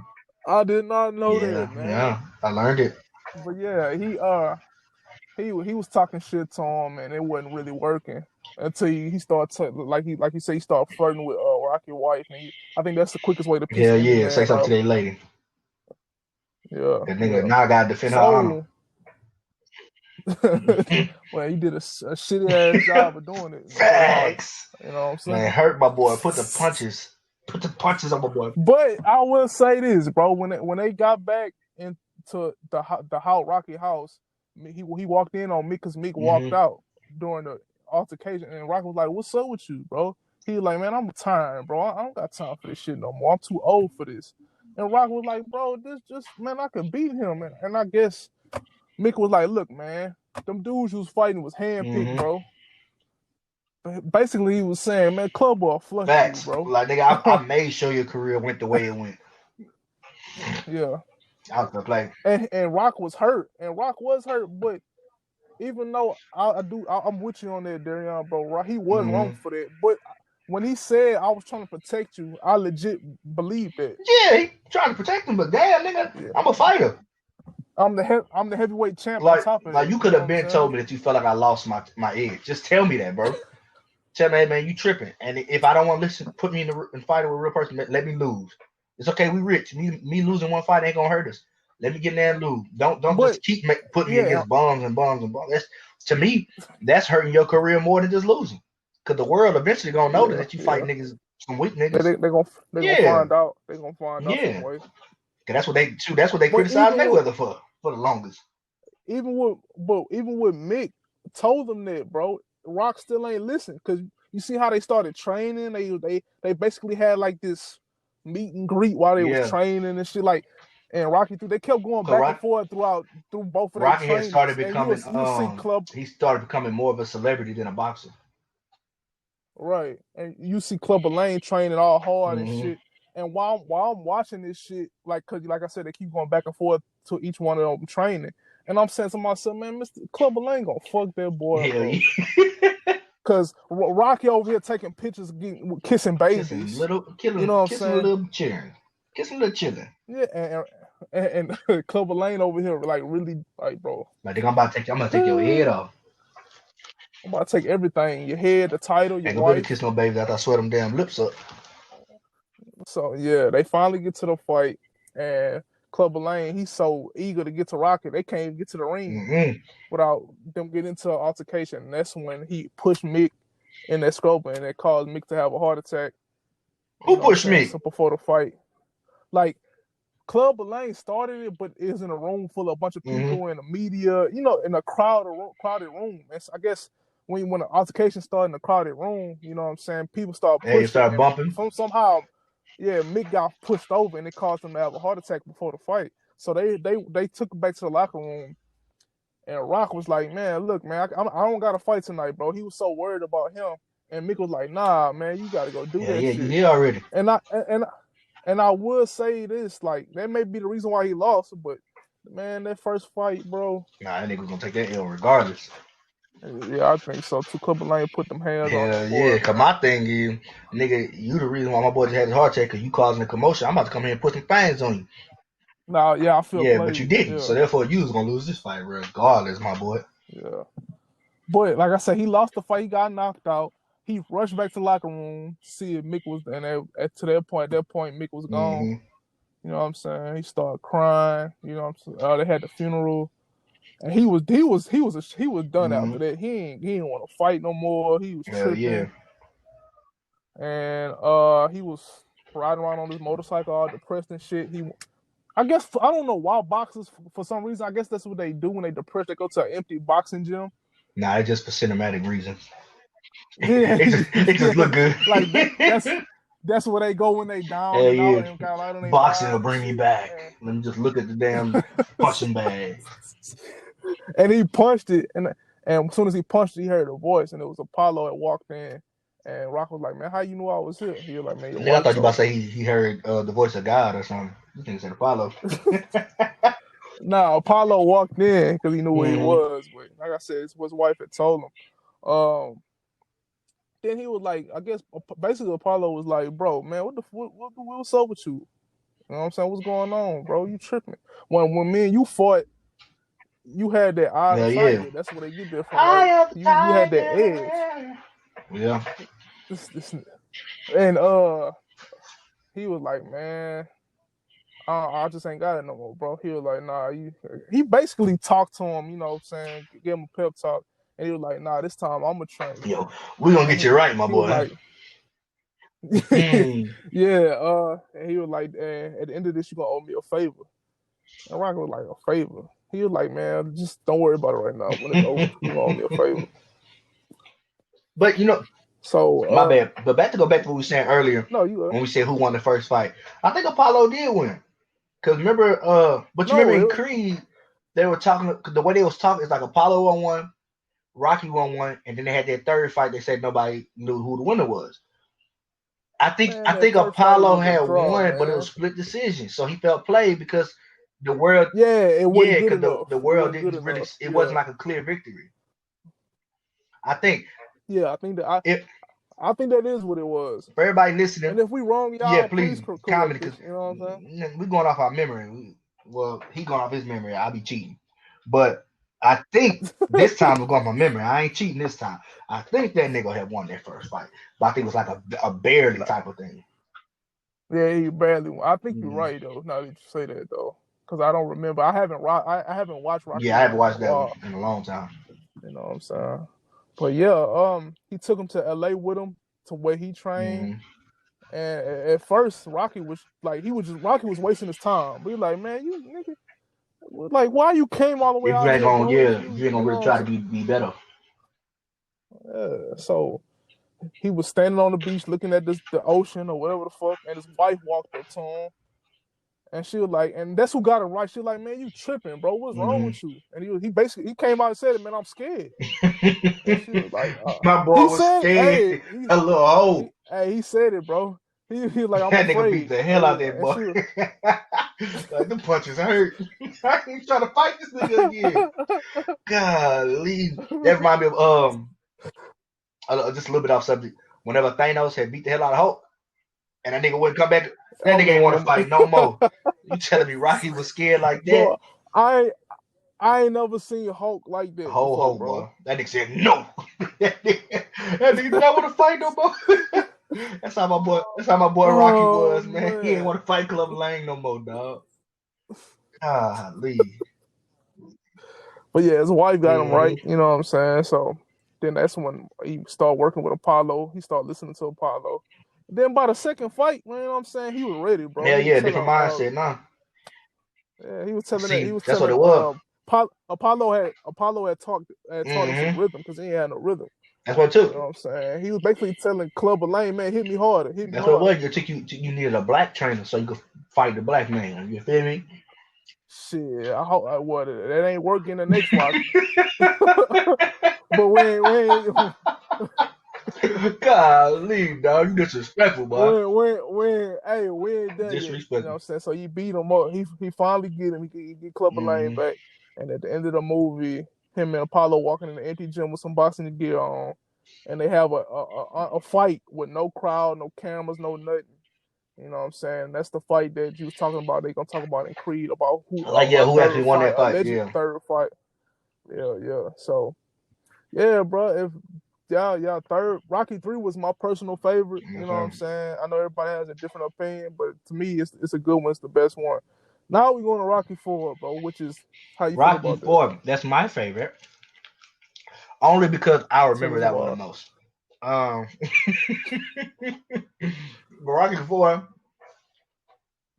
I did not know that, man. Yeah, I learned it. But yeah, he was talking shit to him, and it wasn't really working until he started like you say, he started flirting with Rocky's wife, and I think that's the quickest way to piss him. Yeah, say something to that lady. Yeah, that nigga now I gotta defend her honor. Well, he did a shitty ass job of doing it. Facts. You know what I'm saying? Man, hurt my boy. Put the punches on my boy. But I will say this, bro. When they got back into the Rocky house, he walked in on Mick because Mick walked out during the altercation, and Rocky was like, "What's up with you, bro?" He was like, "Man, I'm tired, bro. I don't got time for this shit no more. I'm too old for this." And Rocky was like, "Bro, this just, man, I could beat him." And I guess Mick was like, "Look, man, them dudes you was fighting was handpicked, bro." Basically, he was saying, "Man, club ball flush you, bro." Like, nigga, I made sure your career went the way it went. Yeah. Out the play. And Rock was hurt. But even though I'm with you on that, Darion, bro. He was wrong for that. But when he said I was trying to protect you, I legit believe that. Yeah, he trying to protect him, but damn, nigga, I'm a fighter. I'm the heavyweight champ. Like, on top of like you could have been told me that you felt like I lost my edge. Just tell me that, bro. Tell me, hey, man, you tripping. And if I don't want to listen, put me in fighting with a real person. Let me lose. It's okay. We rich. Me losing one fight ain't gonna hurt us. Let me get in there and lose. Don't just keep putting me against bombs. That's, to me, that's hurting your career more than just losing. Because the world eventually gonna know that you fight niggas, some weak niggas. They're gonna find out. They're gonna find out some way. That's what they criticize Mayweather for the longest. Even with Mick told them that, bro. Rock still ain't listen, because you see how they started training. They basically had like this meet and greet while they was training and shit. Like, and Rocky they kept going back and forth through both of their Rocky trainings. Had started becoming he started becoming more of a celebrity than a boxer. Right, and you see Clubber Lane training all hard and shit. And while I'm watching this shit, like, cause like I said, they keep going back and forth to each one of them training. And I'm saying to myself, man, Mr. Clubber Lane gonna fuck that boy, bro. Cause Rocky over here taking pictures, kissing babies, kissing little children. Yeah, and Clubber Lane over here, like, really, like, bro. Like, I'm about to take your head off. I'm about to take everything, your head, the title, your wife. Ain't gonna really kiss no babies after I sweat them damn lips up. So yeah, they finally get to the fight, and Clubber Lane, he's so eager to get to Rocky, they can't even get to the ring without them getting into an altercation. And that's when he pushed Mick in that scope, and it caused Mick to have a heart attack. Who pushed Mick? So before the fight, like, Clubber Lane started it, but it was in a room full of a bunch of people in the media, in a crowded room. And so I guess when the altercation started in a crowded room, you know what I'm saying, people start pushing. They start bumping. Somehow, yeah, Mick got pushed over, and it caused him to have a heart attack before the fight. So they took him back to the locker room, and Rock was like, "Man, look, man, I don't got to fight tonight, bro." He was so worried about him, and Mick was like, "Nah, man, you got to go do that shit." Yeah, already. And I would say this, like, that may be the reason why he lost, but man, that first fight, bro. Nah, that nigga was gonna take that L regardless. Yeah, I think so. Clubber Lane put them hands on him. Yeah, cause my thing is, nigga, you the reason why my boy just had his heart attack, cause you causing a commotion. I'm about to come here and put some fangs on you. Nah, yeah, I feel. Yeah, but you didn't. Yeah. So therefore, you was gonna lose this fight regardless, my boy. Yeah, but like I said, he lost the fight. He got knocked out. He rushed back to the locker room to see if Mick was, and at that point, Mick was gone. You know what I'm saying? He started crying. You know what I'm saying? They had the funeral, and he was done after that. He didn't want to fight no more. He was tripping. Yeah. And he was riding around on his motorcycle, all depressed and shit. I guess, I don't know why boxers, for some reason, I guess that's what they do when they depressed. They go to an empty boxing gym. Nah, it's just for cinematic reasons. Yeah, It just look good. like that's where they go when they down Hell and out yeah. and kind of like on their Boxing will vibe and bring me shit. back. Let me just look at the damn punching bag. And he punched it, and as soon as he punched it, he heard a voice, and it was Apollo that walked in. And Rock was like, "Man, how you knew I was here?" He was like, "Man, your Nigga, I wife thought you about to told say he heard the voice of God or something. You think said Apollo. me." Nah, Apollo walked in because he knew where he Mm-hmm. was. But like I said, his wife had told him. Then he was like, I guess basically Apollo was like, "Bro, man, what's up with you? You know what I'm saying? What's going on, bro? You tripping? When me and you fought, you had that eye of Hell the yeah. tiger. That's where they get that from. I Like am the you had that edge. tiger. Yeah. This and he was like, man, I just ain't got it no more, bro. He was like, nah, he basically talked to him, you know what I'm saying, give him a pep talk, and he was like, nah, this time I'm gonna train you. Yo, we gonna get you right, my He was boy. like, yeah, and he was like, at the end of this, you gonna owe me a favor. And Rock was like, a favor. He was like, man, just don't worry about it right now. When it's over, you gonna owe me a favor. But you know, So my bad. But go back to what we were saying earlier no, you when we said who won the first fight. I think Apollo did win. Cause remember, but you no, remember in Creed, they were talking. The way they was talking is like Apollo won one, Rocky won one, and then they had that third fight. They said nobody knew who the winner was. I man, that think first fight Apollo was a had draw, won, but it man. was split decision. So he felt played because the world, Yeah, it wasn't yeah, good because enough. the It world wasn't good didn't really. enough. It Yeah, wasn't like a clear victory. I think yeah. I think that if I think that is what it was. for everybody listening, And if we wrong, yeah, y'all please please comment correct us. because You know what I'm saying? we're going off our memory. Well, he going off his memory. I'll be cheating, but I think this time we're going off my memory. I ain't cheating this time. I think that nigga had won that first fight, but I think it was like a barely type of thing. Yeah, he barely won. I think you're Mm. right though. Now that you say that though, because I don't remember. I haven't watched Rocky Yeah, I haven't one in a watched that one while. in a long time. You know what I'm saying? But yeah, he took him to LA with him to where he trained. Mm. And at first, Rocky was like, Rocky was wasting his time. But he like, man, you nigga, like, why you came all the way If you out ain't here, gonna, bro? yeah, If if you ain't you gonna know really what I'm try to saying? be better. Yeah. So he was standing on the beach looking at the ocean or whatever the fuck, and his wife walked up to him, and she was like, and that's who got it right. She was like, man, you tripping, bro? What's wrong Mm-hmm. with you? And he basically came out and said it, man, I'm scared. And she was like, My boy he was said, scared. A little hoe. he said it, bro. He was like, I'm That nigga beat afraid. the hell out Hey, of that and boy. she was, Like the punches hurt. I ain't trying to fight this nigga again. Golly. That remind me of just a little bit off subject. Whenever Thanos had beat the hell out of Hulk, and that nigga wouldn't come back, that nigga ain't want to fight no more. You telling me Rocky was scared like that? bro, I ain't never seen Hulk like that Ho before, ho, bro. boy. That nigga said no. that nigga did not want to fight no more. That's how my boy. That's how my boy Rocky Oh was, man. He ain't man. want to fight Club Lang no more, dog. Golly. But yeah, his wife got him right, Mm-hmm. you know what I'm saying? So then that's when he started working with Apollo. He started listening to Apollo. Then by the second fight, you know what I'm saying, he was ready, bro. Hell He was yeah, telling different mindset, nah. yeah, he was telling that he See, was that's what it telling was. Apollo had taught him some Mm-hmm. rhythm because he ain't had no rhythm. That's what it You took. know what I'm saying? He was basically telling Clubber Lane, man, hit me harder, hit me That's what it harder. was. You needed a black trainer so you could fight the black man. You feel me? Shit, I hope what that ain't working the next Rocky. But when Golly, dog, you disrespectful, boy. we ain't done yet. You know what Disrespectful. I'm saying? So he beat him up. He finally get him. He get Clubber Lane Mm-hmm. back. And at the end of the movie, him and Apollo walking in the empty gym with some boxing gear on, and they have a fight with no crowd, no cameras, no nothing. You know what I'm saying? That's the fight that you was talking about. They gonna talk about in Creed about who Like, yeah, a who actually third won fight, that fight? alleged Yeah. third fight. Yeah. So yeah, bro. If y'all third Rocky 3 was my personal favorite. You Yes, know what sir. I'm saying? I know everybody has a different opinion, but to me, it's a good one. It's the best one. Now we going to Rocky 4, bro. Which is how you feel Rocky about that? 4, that's my favorite. Only because I Tell remember us that one the why. most. But Rocky 4,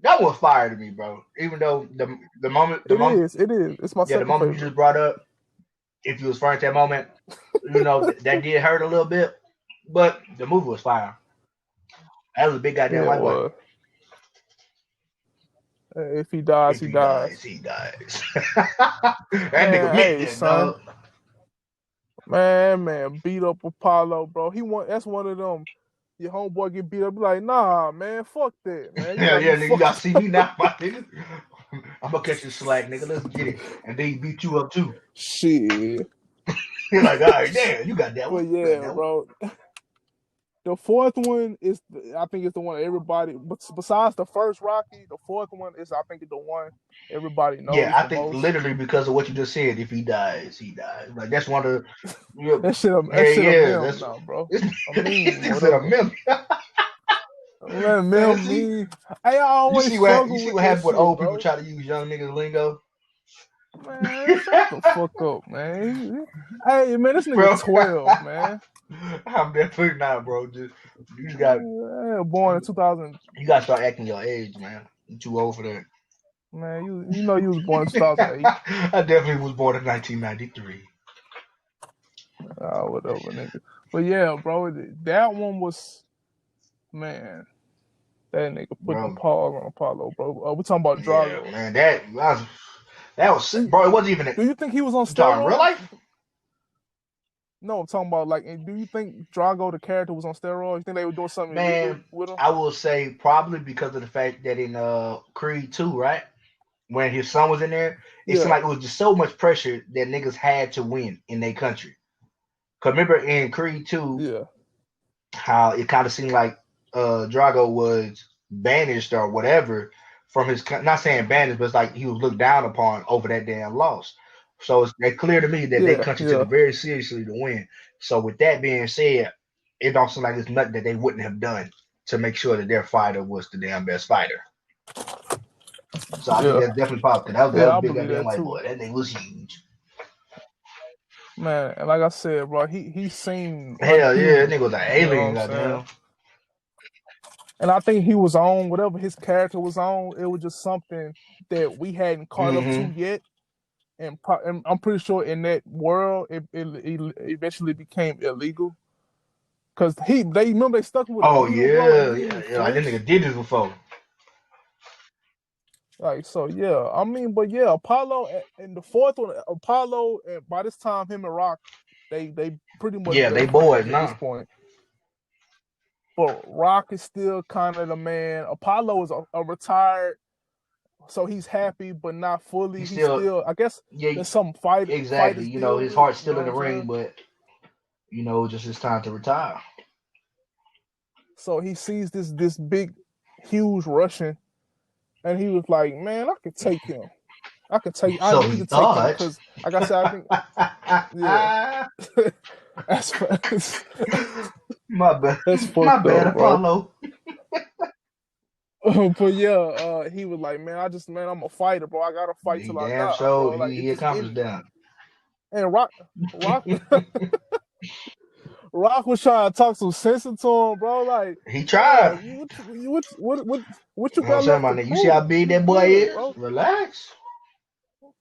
that was fire to me, bro. Even though the moment It is. It's my yeah, the second moment you favorite. just brought up, if you was first at that moment, you know that did hurt a little bit, but the movie was fire. That was a big goddamn Yeah, white boy. well, if he dies, If he he dies. dies, he dies. That nigga meant Hey, that, son. dog. Man, beat up Apollo, bro. That's one of them. Your homeboy get beat up, be like, nah, man, fuck that, man. You Yeah, got me nigga, you gotta fucked see up. me now, my nigga. I'm gonna catch you slack, nigga. Let's get it. And then he beat you up too. Shit. You're like, all right, damn, you got that But one. You got yeah, that one. bro. The fourth one is, I think, it's the one everybody. But besides the first Rocky, the fourth one is, I think, the one everybody Yeah, knows I the think most. literally because of what you just said, if he dies, he dies. Like that's one of the That shit, a yeah, meme that's now, bro. this A meme, nigga said a whatever. meme. Man, Man, meme see, me. I always you struggle see with what that happened when shit, old people bro. try to use young niggas lingo? Man, shut the fuck up, man. Hey, man, this nigga Bro. 12, man. I'm definitely not, bro. You just got Born in 2000. you gotta start acting your age, man. You too old for that. Man, you know you was born in 2008. I definitely was born in 1993. Whatever, nigga. But yeah, bro, that one was, man, that nigga put them Bro. paws on Apollo, bro. We talking about Yeah, Drago. man. That was bro, it wasn't even Do you think he was on you talking real steroids? life? No, I'm talking about, like, do you think Drago, the character, was on steroids? You think they were doing something illegal Man, with him? I will say probably because of the fact that in Creed 2, right? When his son was in there, it seemed Yeah. like it was just so much pressure that niggas had to win in their country. Cause remember in Creed 2, Yeah. how it kind of seemed like Drago was banished or whatever from his, not saying banished, but it's like he was looked down upon over that damn loss. So it's clear to me that their country took Yeah. it very seriously to win. So with that being said, it don't seem like it's nothing that they wouldn't have done to make sure that their fighter was the damn best fighter. So I think Yeah. that's definitely positive. That was I a big believe goddamn that white too. boy. That thing was huge. Man, and like I said, bro, he seemed Hell yeah, that unhuman. nigga was an You know what alien, I'm saying? goddamn. And I think he was on whatever his character was on. It was just something that we hadn't caught up to yet. And I'm pretty sure in that world, it eventually became illegal. Cause they remember they stuck with a Oh needle, bro, and yeah, he yeah, didn't yeah. Like that flinch. nigga did this before. Like, so yeah, I mean, but yeah, Apollo and the fourth one, Apollo, and by this time, him and Rock, they pretty much Yeah, they best boys friends at this now. point. But Rock is still kind of the man. Apollo is a retired, so he's happy, but not fully. He's still, I guess, Yeah, there's some exactly. fighters You know, deal his with. heart's You know still in what the I'm ring, saying? but you know, just it's time to retire. So he sees this big, huge Russian, and he was like, "Man, I could take him. I So need he to take him thought. because, like I said, I think, yeah, that's My bad. that's My fucked bad, up, bro." Apollo. But yeah, he was like, "Man, I'm a fighter, bro. I gotta fight He till I damn die, sure bro. Like he it's just in accomplished me." that. And Rock, Rock was trying to talk some sense into him, bro. Like, He tried. man, what you You know what I'm got saying, left my to nigga? You see how prove? big You that boy good, is? bro. Relax.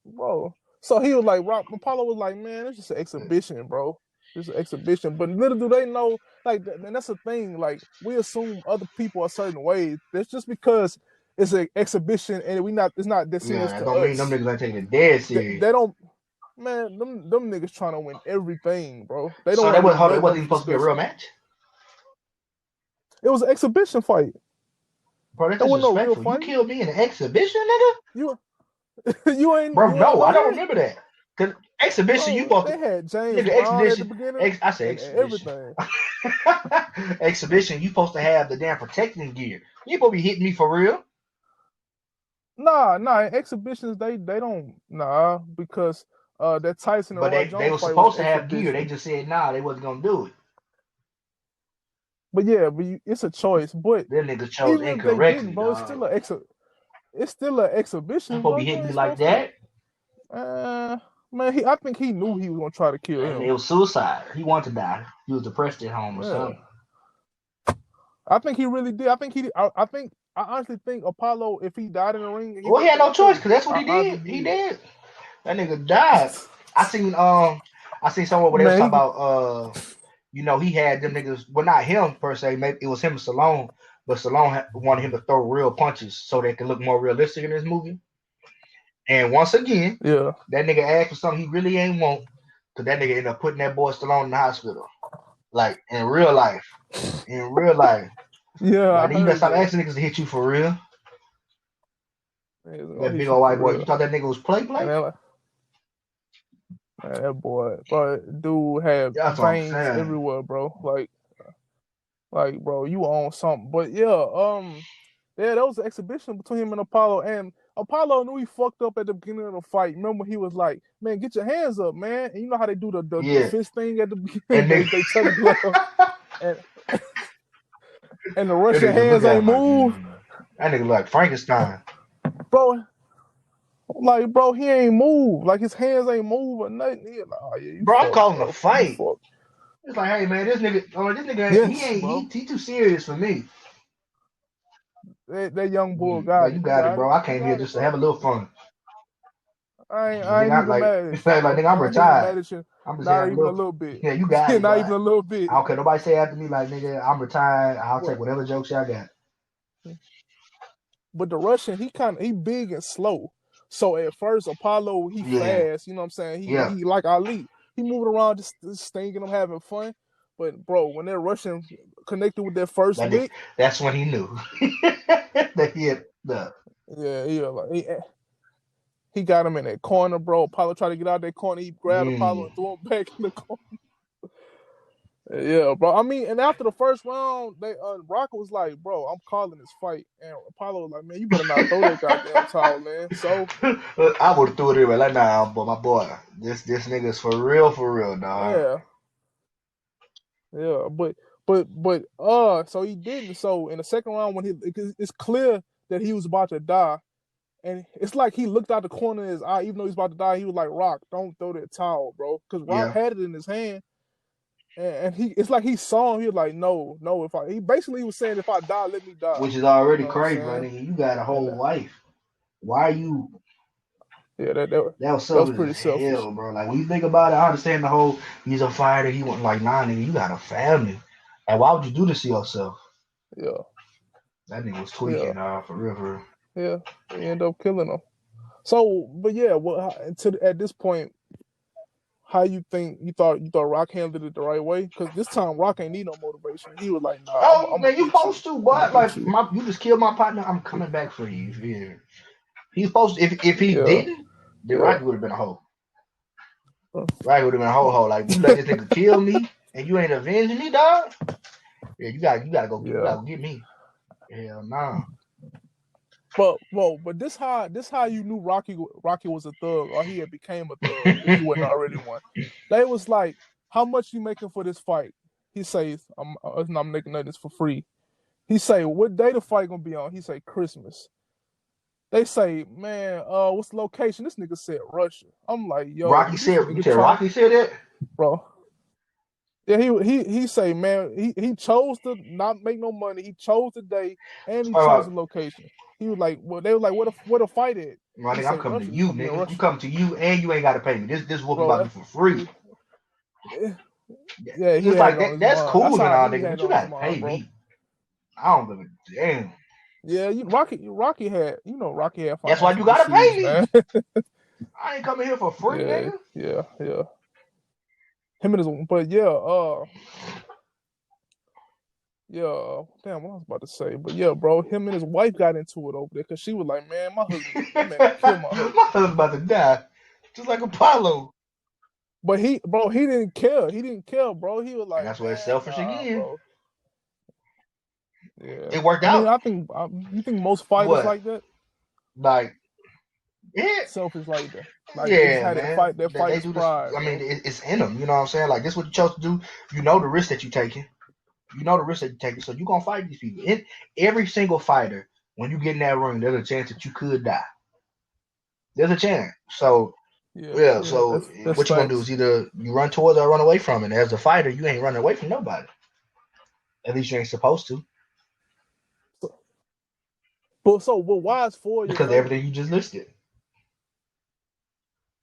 Bro. So he was like, Apollo was like, man, it's just an exhibition, bro. It's an exhibition. But little do they know, like, and that's the thing. Like, we assume other people a certain way. That's just because it's an exhibition and it's not that Yeah, serious that to don't mean them us. niggas ain't taking it dead serious. They don't, man, them niggas trying to win everything, bro. They don't So want that to was leave hold on, it nothing wasn't up even for supposed to be a real discussion. match? It was an exhibition fight. Bro, that's There wasn't no real disrespectful. You fight. killed me in an exhibition, nigga? You Bro, you ain't no, know I don't that, remember that. Cause exhibition, you bro. supposed They to had James nigga Brown at the exhibition. beginning I say and exhibition. everything. Exhibition, you supposed to have the damn protecting gear. You supposed to be hitting me for real. Nah. Exhibitions they don't because that Tyson and But Roy they Jones were fight was supposed an to have gear. They exhibition. just said nah, they wasn't gonna do it. But yeah, it's a choice. But Them niggas chose even if they didn't, incorrectly, bro, dog. it's still an You exhibition, supposed bro. to be You hitting me ain't like supposed to. that. Man, I think he knew he was gonna try to kill And it him. was suicide. He wanted to die. He was depressed at home or Yeah, something. I think he really did. I honestly think Apollo, if he died in the ring, he Well, would he have had no died choice too. because that's what I he honestly did. He believe that. did. That nigga died. I seen somewhere where they was Man, talking about he had them niggas. Well, not him per se. Maybe it was him and Stallone, but Stallone wanted him to throw real punches so they could look more realistic in this movie. And once again, yeah, that nigga asked for something he really ain't want, because that nigga ended up putting that boy Stallone in the hospital, like in real life. In real life, yeah, I like you better heard stop that. asking niggas to hit you for real. Man, That big hit you old for white boy. real. You thought that nigga was play? And then, like, man, that boy, bro, dude had That's what I'm veins saying. everywhere, bro. Like, bro, you on something. But yeah, that was an exhibition between him and Apollo. And Apollo knew he fucked up at the beginning of the fight. Remember, he was like, "Man, get your hands up, man!" And you know how they do the Yeah. fist thing at the beginning. And they nigga, touch gloves, and and the that Russian nigga just look hands at ain't him like, move, that nigga like Frankenstein. bro. Like, bro, he ain't move. Like his hands ain't move or nothing. He like, oh yeah, you Bro, I'm fucked, calling a bro. You fight. fucked. It's like, hey man, this nigga, he Yes, ain't bro. he too serious for me. That young bull got Like you it. You got it, got it. bro. I You came here got it, just to have bro. a little fun. I Nigga, ain't I even like, mad at you, like bro. nigga, I'm I ain't even mad retired. at you. I'm just Not having a even a little. little bit. Yeah, you got it, Not bro. even a little bit. I don't care. Nobody say after me like, nigga, I'm retired. I'll take But whatever jokes y'all got. but the Russian, he big and slow. So at first Apollo, he Yeah, fast. You know what I'm saying? yeah. He like Ali. He moving around just stinging them, having fun. But bro, when that Russian connected with that first lick, That's when he knew that he had the. yeah, like he got him in that corner, bro. Apollo tried to get out of that corner. He grabbed Apollo and threw him back in the corner. Yeah, bro. I mean, and after the first round, they Rocket was like, "Bro, I'm calling this fight," and Apollo was like, "Man, you better not throw that goddamn towel, man." So I would have threw it away like, nah, but my boy, this nigga's for real, dog. yeah, yeah, so he didn't. So in the second round, when it's clear that he was about to die, and it's like he looked out the corner of his eye, even though he's about to die. He was like, "Rock, don't throw that towel, bro," because Rock Yeah. had it in his hand. And it's like he saw him. He was like, no. He basically was saying, if I die, let me die. Which is already You know what I'm crazy, like saying? nigga. You got a And whole wife. Why are you? yeah, That was that was selfish pretty as selfish. hell, bro. Like when you think about it, I understand the whole he's a fighter. He want like, nah, nigga, you got a family. Like, why would you do this to yourself? Yeah, That nigga was yeah, tweaking, for real. yeah. He ended up killing him. So, but yeah, well, at this point, how you thought Rock handled it the right way? Because this time Rock ain't need no motivation. He was like, nah, Oh I'm gonna man, you get you. supposed to, I'm gonna but get like you. you just killed my partner. I'm coming back for you. Yeah. He's supposed to, if he Yeah, didn't, then yeah. Rocky would have been a hoe. Rocky would have been a hoe. Like you let this nigga kill me and you ain't avenging me, dog. Yeah, you gotta go Yeah. get me. Hell nah. But this how you knew Rocky was a thug, or he had became a thug if he wasn't already one. They was like, how much you making for this fight? He says, I'm making this for free. He say, what day the fight gonna be on? He say Christmas. They say, man, what's the location? This nigga said Russia. I'm like, yo, Rocky this said, you nigga said trying, Rocky said that? bro. Yeah, he say, man, he chose to not make no money. He chose the day and he chose Uh, the location. He was like, well, they were like, where the fight at? my He nigga, I'm say coming to Russia. It's you, gonna be in nigga. I'm Russia, coming to you and you ain't gotta pay me. This whooping bro. about to be for free. Yeah, he It's had like it on his that's mind. That's cool how and I all, knew he nigga, had but it you on his gotta mind, pay bro. me. I don't give a damn. Yeah, Rocky had, Rocky had That's why you financial gotta pay issues, me. man. I ain't coming here for free, yeah, nigga. yeah. Him and his, but yeah, damn, what I was about to say, but yeah, bro, him and his wife got into it over there because she was like, man, that man gonna kill my husband. My husband's about to die, just like Apollo. But he didn't care. He didn't care, bro. He was And like, that's where it's man, selfish nah, again. bro. Yeah, It worked I mean, out. I think you think most fighters What? like that, Like, yeah, selfish like that, like they just yeah, had man. that They fighter's do this. pride, I mean, bro. it's in them. You know what I'm saying? Like, this what you chose to do. You know the risk that you're taking. You know the risk that you're taking. So you're gonna fight these people. Every single fighter, when you get in that ring, there's a chance that you could die. There's a chance. So yeah. Yeah, So that's what you gonna do facts. is either you run towards or run away from it. As a fighter, you ain't running away from nobody. At least you ain't supposed to, But why is 4 years because later? everything you just listed.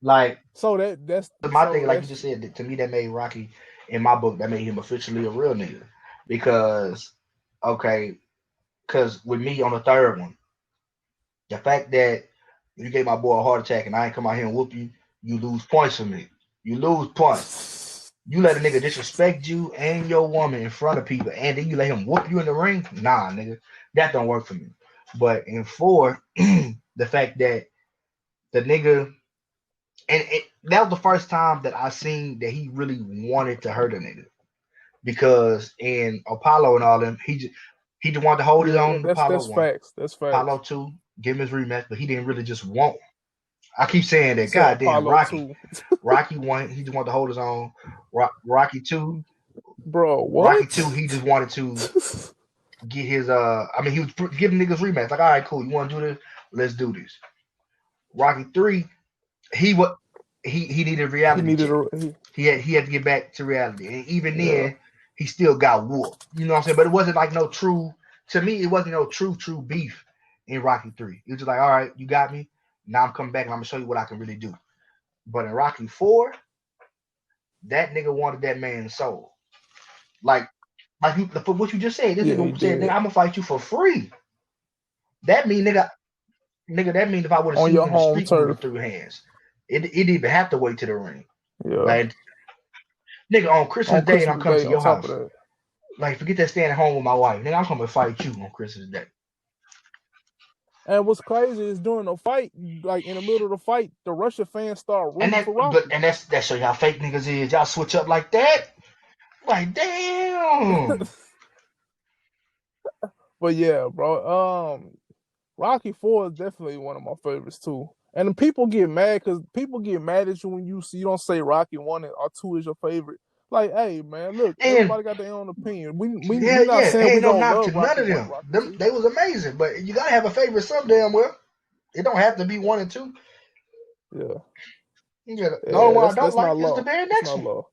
Like, So that's my so thing, like you just that's said, to me, that made Rocky, in my book, that made him officially a real nigga. Because, okay, because with me on the third one, the fact that you gave my boy a heart attack and I ain't come out here and whoop you, you lose points for me. You lose points. You let a nigga disrespect you and your woman in front of people, and then you let him whoop you in the ring. Nah, nigga, that don't work for me. But in 4, the fact that the nigga, and that was the first time that I seen that he really wanted to hurt a nigga. Because in Apollo and all them, he just wanted to hold his own in Apollo that's 1. facts. That's Apollo facts. 2, give him his rematch, but he didn't really just want. I keep saying You that. said Goddamn, Apollo Rocky. 2. Rocky 1, he just wanted to hold his own. Rocky 2, Bro, Rocky what? 2, he just wanted to get his. I mean, he was giving niggas rematch. Like, all right, cool. You want to do this? Let's do this. Rocky 3, he was he needed a He reality needed check. a He had to get back to reality, and even yeah. then, he still got whooped. You know what I'm saying? But it wasn't like no true. To me, it wasn't no true beef in Rocky 3. It was just like, all right, you got me. Now I'm coming back and I'm gonna show you what I can really do. But in Rocky 4, that nigga wanted that man's soul. Like for what you just said, this Yeah, he nigga said, nigga, did. I'm gonna fight you for free. That mean, nigga, that mean if I would have On seen you your in the home street, we would turf. have threw hands. It didn't even have to wait to the ring. Yeah. Like, nigga, on Christmas On Day, and I'm Christmas coming Day to on your top of house. that. Like, forget that staying at home with my wife. Nigga, I'm coming to fight you on Christmas Day. And what's crazy is during the fight, like in the middle of the fight, the Russia fans start And rooting for Rocky. that show you how fake niggas is. Y'all switch up like that. Like, damn. But yeah, bro. Rocky 4 is definitely one of my favorites too. And people get mad because people get mad at you when you don't say Rocky 1 or 2 is your favorite. Like, hey man, look, And everybody got their own opinion. We not yeah, saying we ain't no gonna knock to love none Rocky of 1 and them. Rocky Them 2. they was amazing, but you gotta have a favorite some damn well. It don't have to be 1 and 2. Yeah. Yeah, the only Yeah, one I don't that's like not is the love. very That's next not one. love.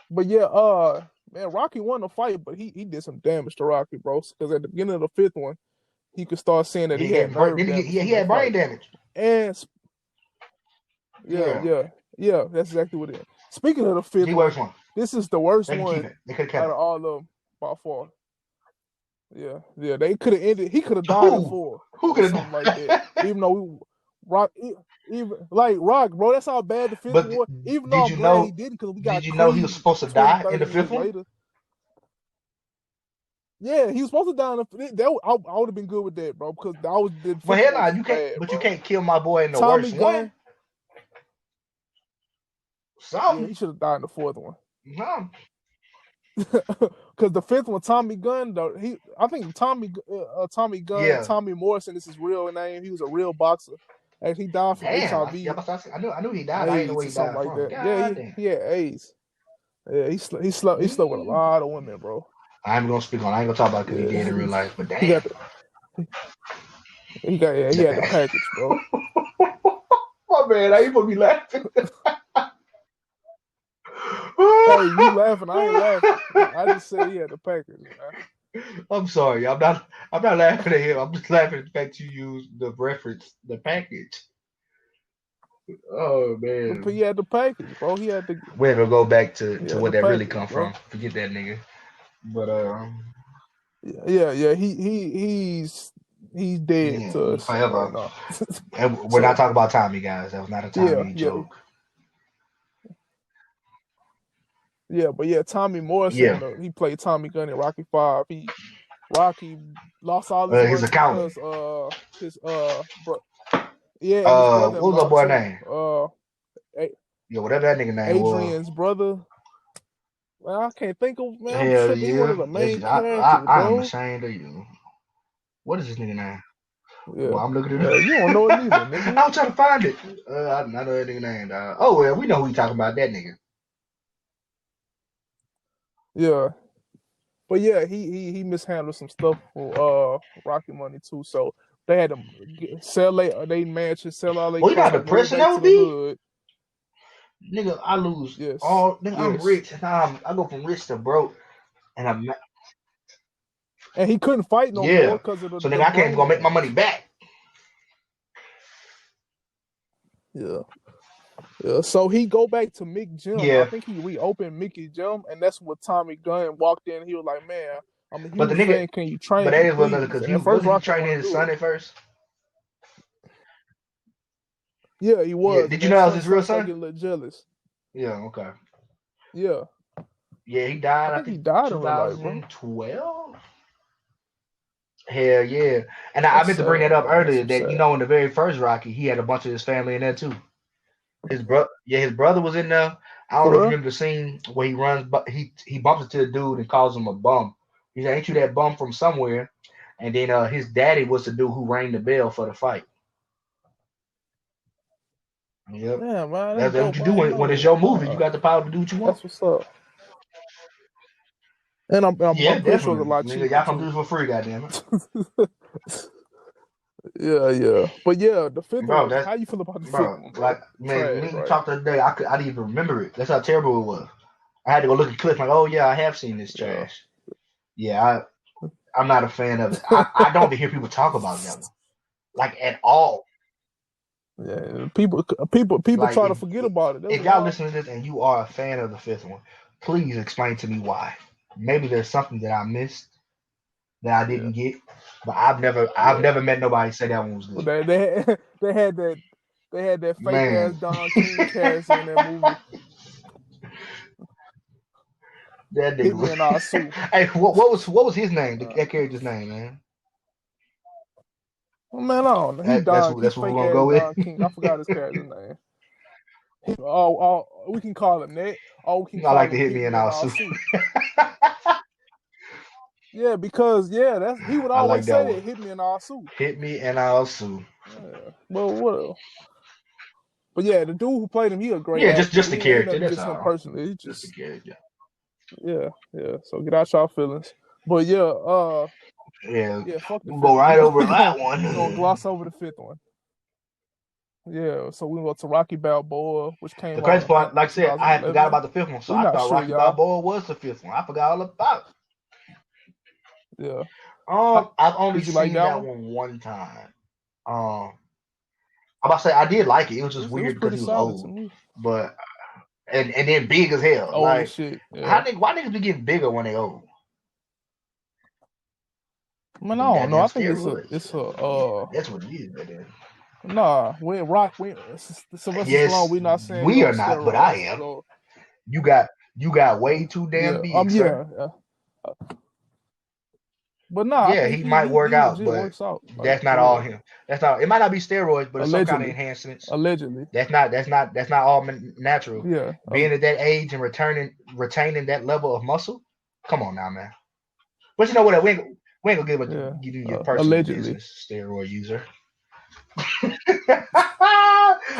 But yeah, man, Rocky won the fight, but he did some damage to Rocky, bro. Because at the beginning of the 5th one, he could start saying that he had nerve Then damage from he that had brain fight. damage. And Yeah, yeah, that's exactly what it is. Speaking of the 5th he worst one, one. this is the worst They can keep one it. They could have kept out of it. all of them by far. Yeah, they could have ended. He could have died in Who? 4 Who or could something like that. have? Even though Rock, even like Rock, bro, that's how bad the 5th But one was. Even though did I'm you glad he know? didn't, because we Did got you know he was Creed supposed to 20, die in the 30 fifth years one? later. Yeah, he was supposed to die in the. I would have been good with that, bro, because the But 5th hell one no, was you just can't. bad, But you bro. can't kill my boy in the Tommy worst one. Gunn, yeah, Something. he should have died in the 4th one. No. Because the 5th one, Tommy Gunn, though, I think Tommy Gunn, Yeah. Tommy Morrison is his real name. He was a real boxer, and he died from Damn. HIV, I knew he died. I didn't know where AIDS, or he something died like from. that. Yeah, God damn. he had AIDS. Yeah, he slept with a Mm. lot of women, bro. I ain't gonna speak on. I ain't gonna talk about it because he dead Yeah, in real life. But he damn. got he had the package, bro. My man, I ain't gonna be laughing. Hey, you laughing? I ain't laughing. I just said he had the package, man. I'm sorry. I'm not. I'm not laughing at him. I'm just laughing at the fact you used the reference, the package. Oh But man. he had the package, bro. He had the We're gonna go back to he had where the that really package, come bro. from. Forget that nigga. But Yeah. He's dead yeah, to us right forever. now. And we're not So talking about Tommy, guys. That was not a Tommy yeah. joke. Yeah, but yeah, Tommy Morrison, Yeah, he played Tommy Gunn in Rocky 5. Rocky lost all his his money accountant. because his yeah, and his What was that brother-in-law boy too. name? Yeah, whatever that nigga name was. Adrian's brother. Man, I can't think of, man. I'm Hell tripping. He one of yeah. the main characters, I am bro. ashamed of you. What is this nigga name? Yeah. Well, I'm looking at Yeah, it. you don't know it neither, nigga. I'm trying to find it. I know that nigga name, dog. Oh well, we know who you talking about. That nigga. Yeah. But yeah, he mishandled some stuff for Rocky Money too. So they had to sell they mansions, sell all their Well, you know how cars, move depressing back that to would the be? hood. Nigga, I lose Yes. all. Nigga, I'm Yes. rich. And I go from rich to broke. And I'm And he couldn't fight no more yeah. because of So the nigga, I can't even brain go make my money damage. back. Yeah. So he go back to Mick Gym. I Yeah, think he reopened Mickey Gym, and that's what Tommy Gunn walked in. He was like, "Man, I'm a but the huge nigga, fan. Can you but train that me, is another please?" because And he at first, wasn't he Rocky didn't training want to his do son it. at first. Yeah, he Yeah, was, and did you that know that was son his real started son? getting a little jealous. Yeah, okay. Yeah, Yeah, he I died. I think he think died in real life, bro. 2012. Hell yeah! And I That's meant to bring that sad, up man. That's earlier some that sad. in the very first Rocky, he had a bunch of his family in there too. His brother was in there. I don't know For if you real? remember the scene where he runs, but he bumps into the dude and calls him a bum. He said, "Ain't you that bum from somewhere?" And then his daddy was the dude who rang the bell for the fight. Yep, Yeah, man, that's that's what dope. you do I ain't when know it's that. your movie. You Nah, got the power to do what you want. that's what's up. And I'm Yeah, pretty sure it's a definitely. lot Nigga, cheaper y'all come do too. this for free, goddamn it, Yeah. But yeah, the fifth bro. one. That How you feel about the fifth bro, one, bro? like man, Trash, me right? talked the other day. I didn't even remember it. That's how terrible it was. I had to go look at clips like, oh yeah, I have seen this Yeah. trash. Yeah, I'm not a fan of it. I don't even hear people talk about that one like at all. Yeah, people Like try to forget about it. That's if y'all wild. listen to this and you are a fan of the fifth one, please explain to me why. Maybe there's something that I missed that I Yeah, didn't get, but I've yeah. never met nobody say that one was But good. they had that fake ass Man, Don King character in that movie. that nigga Hit me was. in our suit. Hey, what was his name? Uh, That character's name, man. man, I don't know. He Don. He That's what we're fake gonna ass go with. Don King. I forgot his character's name. We can call him that, or we can I like call to him hit Hit me in Me in our Our suit. Suit. Yeah, because he would I like always that say one. that. Hit me in our suit. Hit me and I'll sue. Yeah. Well, what? But yeah, the dude who played him, he a great Yeah, actor. just the We ain't character. nothing That's against him all. personally. He Just the just character. yeah. So get out y'all feelings. But Yeah, yeah, fuck the we'll go fifth one. We right gonna over that we gonna one. gloss over the fifth one. Yeah, so we gonna go to Rocky Balboa, which The came crazy out part, in like I said, I had forgot 2011. about the fifth one, so We I not thought sure, Rocky y'all. Balboa was the fifth one. I forgot all about it. Yeah. How, I've only did you like seen that that one? one time. Um, I'm about to say I did like it. It was just It was weird because pretty he was solid to old, me. but and then big as hell. Old as Like shit. Yeah. why niggas be getting bigger when they old? Man, I Them don't know. goddamn I think it's a steroids. it's a That's what it is, man. nah. We Sylvester Stallone. Yes, We not saying we go are to not, but I steroids. am. Go. You got way too damn Yeah. big, sir. Yeah. But nah, I Yeah, think he might he work out, legit but works out, like, that's not for all real. him. That's not. It might not be steroids, but it's some kind of Allegedly. enhancements. Allegedly. That's not all natural. Yeah. Being at that age and retaining that level of muscle. Come on now, man. But you know what? We ain't gonna Yeah. give you your personal Allegedly. business, steroid user.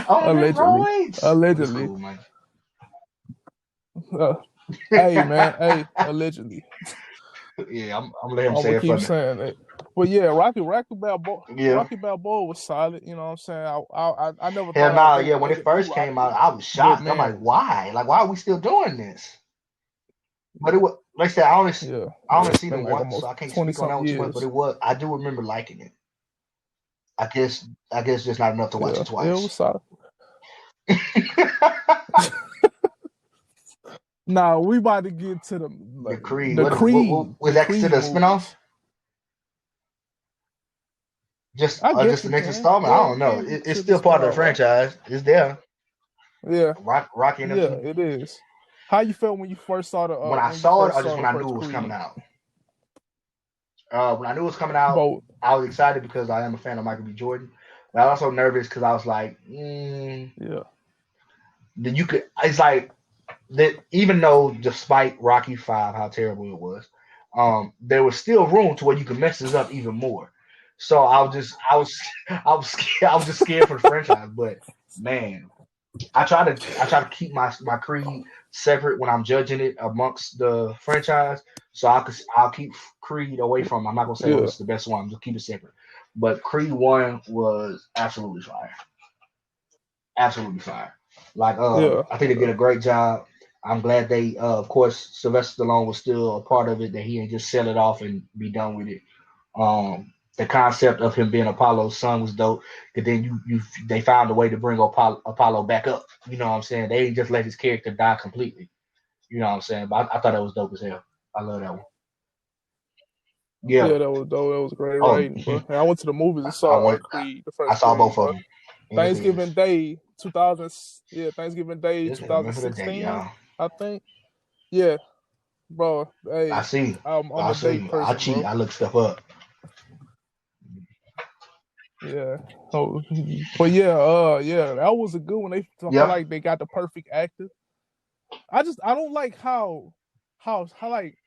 On the Allegedly. roids. But it's Allegedly. cool, man. Uh, hey man. Hey. Allegedly. Yeah, I'm gonna let him I'm say gonna it for keep me. saying it. But yeah, Yeah. Rocky Balboa was solid. You know what I'm saying? I never Hell thought I'd nah, go yeah. When it under through first came out, Rocky, I was but shocked. I'm like, man, why? Like, why are we still doing this? But it was like I said, yeah, I only it's seen been it like once, so almost I can't 20 speak on that something one too much. But years. I do remember liking it. I guess just not enough to watch Yeah, it it was twice. solid. Now we about to get to the The like Creed. the What Creed, was the that considered Creed a spinoff? movies. I guess Just the it next can. installment. I Yeah, don't it know. can be It's considered a still part of the spinoff, right? franchise. It's there. Yeah, Rocky and them yeah, two. it is. How you felt when you first saw the When I when you saw it, first or just saw when the I knew first it was coming Creed? out. When I knew it was coming out, Both. I was excited because I am a fan of Michael B. Jordan. But I was also nervous because I was like, Yeah, that you could. It's like that. Even though, despite Rocky Five, how terrible it was, there was still room to where you could mess this up even more. So I was scared. I was just scared for the franchise. But man, I try to keep my Creed separate when I'm judging it amongst the franchise. So I'll keep Creed away from. I'm not gonna say, oh, yeah, this is the best one. Just keep it separate. But Creed One was absolutely fire, absolutely fire. Like yeah. I think they did a great job. I'm glad they, of course, Sylvester Stallone was still a part of it. That he didn't just sell it off and be done with it. the concept of him being Apollo's son was dope. But then they found a way to bring Apollo back up. You know what I'm saying? They didn't just let his character die completely. You know what I'm saying? But I thought that was dope as hell. I love that one. Yeah. Yeah, that was dope. That was a great Oh, writing, bro. And I went to the movies and I saw went. Creed, the I first saw Creed, both of bro. them in the theaters. Thanksgiving Day 2000, yeah, Thanksgiving Day Just remember the date, 2016, y'all. I think. Yeah, bro. I Hey, see. I'm I a date see. I person, cheat. bro. I look stuff up. Yeah. Oh, but yeah, that was a good one. I feel Yep. like they got the perfect actor. I don't like how like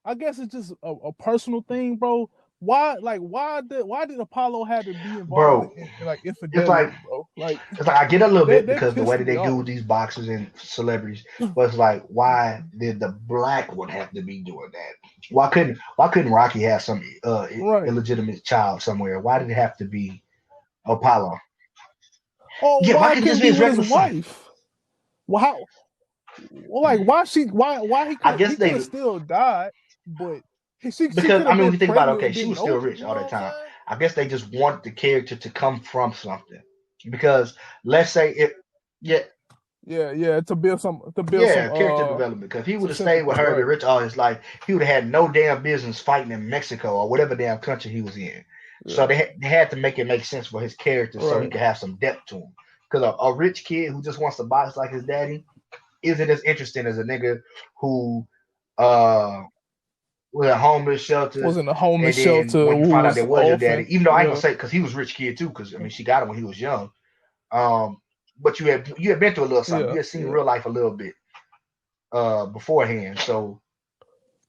I guess it's just a personal thing, bro. Why did Apollo have to be involved Bro, in like it's like infidelity, bro? Like I get a little bit that because the way pissed that me they do off. these boxers and celebrities, but it's like, why did the black one have to be doing that? Why couldn't Rocky have some Right. illegitimate child somewhere? Why did it have to be Apollo? Oh, Yeah, why why couldn't it just couldn't be be his with his regular son? wife? Well, how? Well, like why I guess he could have they still died, but she because could I have mean, when been you think about it, pregnant okay, and she didn't was know still it. rich You all know that what I'm time. saying? I guess they just want the character to come from something. Because let's say it, yeah, Yeah, to build yeah, character development. Because if he would some have stayed with sympathy, her, right? rich all his life, he would have had no damn business fighting in Mexico or whatever damn country he was in. So Yeah, they had to make it make sense for his character so he right. could have some depth to him. Because a rich kid who just wants to box like his daddy isn't as interesting as a nigga who uh was a homeless shelter, Was in a homeless and then shelter when you who find out was that was your daddy, orphan. even though I ain't gonna Yeah, say because he was a rich kid too, because I mean she got him when he was young. But you had been through a little something. yeah, You had seen yeah. real life a little bit beforehand. So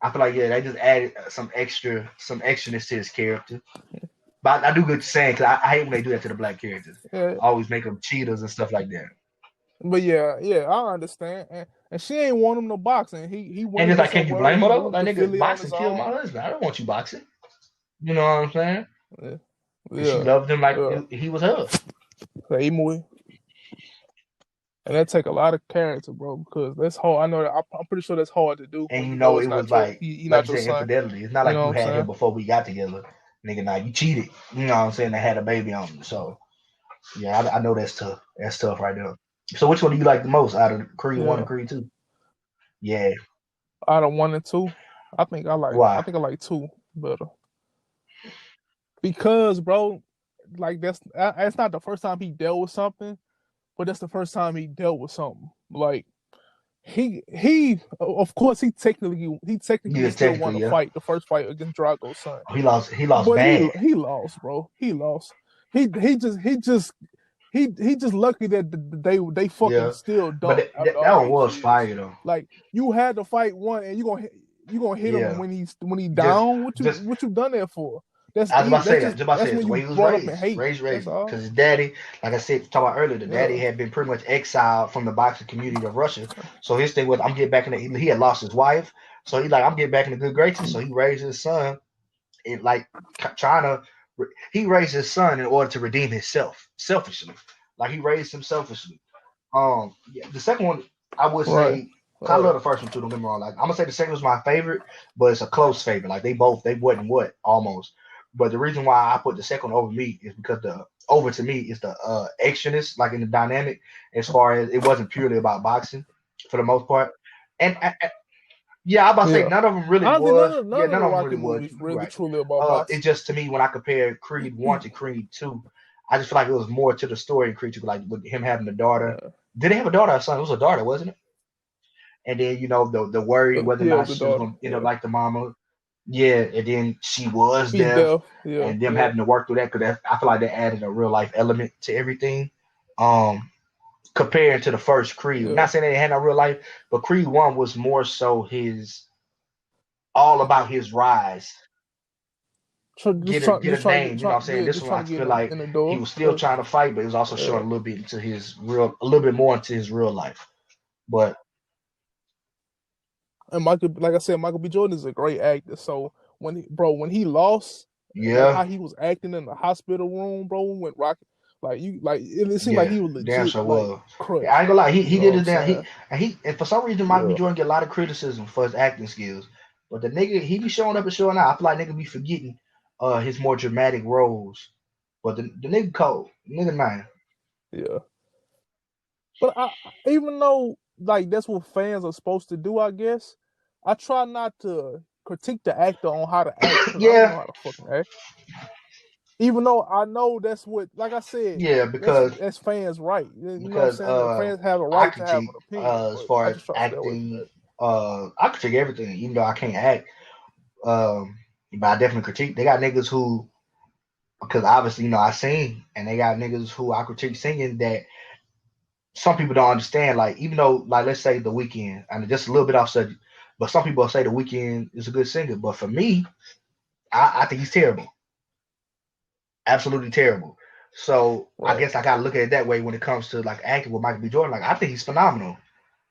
I feel like yeah, they just added some extraness to his character. But I do get what you're saying because I hate when they do that to the black characters. Yeah, Always make them cheaters and stuff like that. but yeah, I understand. And she ain't want him to box, and he went And and it's went like, can you somewhere. blame He her though? moved Like to nigga, Philly on boxing his killed my own. husband. I don't want you boxing. You know what I'm saying? Yeah, Because she yeah, loved him like yeah. he was her. So he moved, and that take a lot of character, bro. Because that's hard. I know that I'm pretty sure that's hard to do And when you you know know it's it was not your like he like not you your said, son. infidelity. It's not You like know what you I'm had him saying? before we got together. Nigga, now you cheated. You know what I'm saying? They had a baby on you. So yeah, I know that's tough. That's tough right there. So which one do you like the most out of Creed 1 and Yeah. Creed 2? Yeah. Out of 1 and 2, I Why? think I like 2 better because, bro, like that's not the first time he dealt with something, but that's the first time he dealt with something. Like he of course he technically Yeah, still won technically, the yeah. fight, the first fight against Drago's son, He lost but bad. he lost, bro. He lost. He just lucky that they fucking Yeah. still But dumped after that all one these was years. fire though. Like you had to fight one, and you gonna hit him Yeah. when he Just down. What you just what you done that for? That's I was about easy. to say That's that. just Just about to say that's it's when the way you he was brought up in raised. hate. Raised. That's Because all. his daddy, like I said, talking about earlier, the daddy Yeah, had been pretty much exiled from the boxing community of Russia. So his thing was, I'm getting back in the. He had lost his wife, so he like, I'm getting back in the good graces. So he raised his son, and like trying to. He raised his son in order to redeem himself, selfishly. Like he raised him selfishly. Yeah, the second one, I would right, say, I love right. the first one too. Don't get me wrong. Like I'm gonna say the second was my favorite, but it's a close favorite. Like they wasn't what almost. But the reason why I put the second one over me is because the over to me is the extraness, like in the dynamic, as far as it wasn't purely about boxing for the most part. And yeah, I'm about to say Yeah. none of them really I don't think was. Yeah, none of none the of them Rocky really was. movies You're really right. truly about It boxing. just to me when I compare Creed 1 to Creed 2, I just feel like it was more to the story in Creed 2, like with him having a daughter. Yeah, Did they have a daughter or a son? It was a daughter, wasn't it? And then the worry whether or yeah, it not was the she was daughter. gonna end up Yeah, like the mama. Yeah, and then she was be deaf, deaf. Yeah, and them yeah, having to work through that because I feel like they added a real life element to everything. Um, Compared to the first Creed, yeah. not saying they had no real life, but Creed 1 was more so his all about his rise, So get a name. You know what I'm saying? This just one I trying to get feel like in the he door. was still trying to fight, but it was also Yeah. showing a little bit into a little bit more into his real life. But And Michael, like I said, Michael B. Jordan is a great actor. So when he lost, like yeah, how he was acting in the hospital room, bro, when Rocky, it seemed like yeah, he was damn legit sure like was. Yeah, I crushed. ain't gonna lie, You he know did what I'm his damn saying? and for some reason Michael B. Yeah. Jordan get a lot of criticism for his acting skills. But the nigga he be showing up and showing out. I feel like nigga be forgetting. his more dramatic roles. But the nigga cold, nigga man. Yeah. But even though like that's what fans are supposed to do, I guess I try not to critique the actor on how to act because I don't know Yeah, how to fucking act. Even though I know that's what, like I said, yeah, that's fans' right. You know what I'm because saying? The fans have a I right to have critique an opinion, as but far I as just try to stay away from acting. that. I critique everything, even though I can't act. But I definitely critique. They got niggas who, because obviously I sing, and they got niggas who I critique singing that some people don't understand. Like even though, like let's say The Weeknd, and just a little bit off subject, but some people say The Weeknd is a good singer. But for me, I think he's terrible, absolutely terrible. So I Right. guess I gotta look at it that way when it comes to like acting with Michael B. Jordan. Like I think he's phenomenal,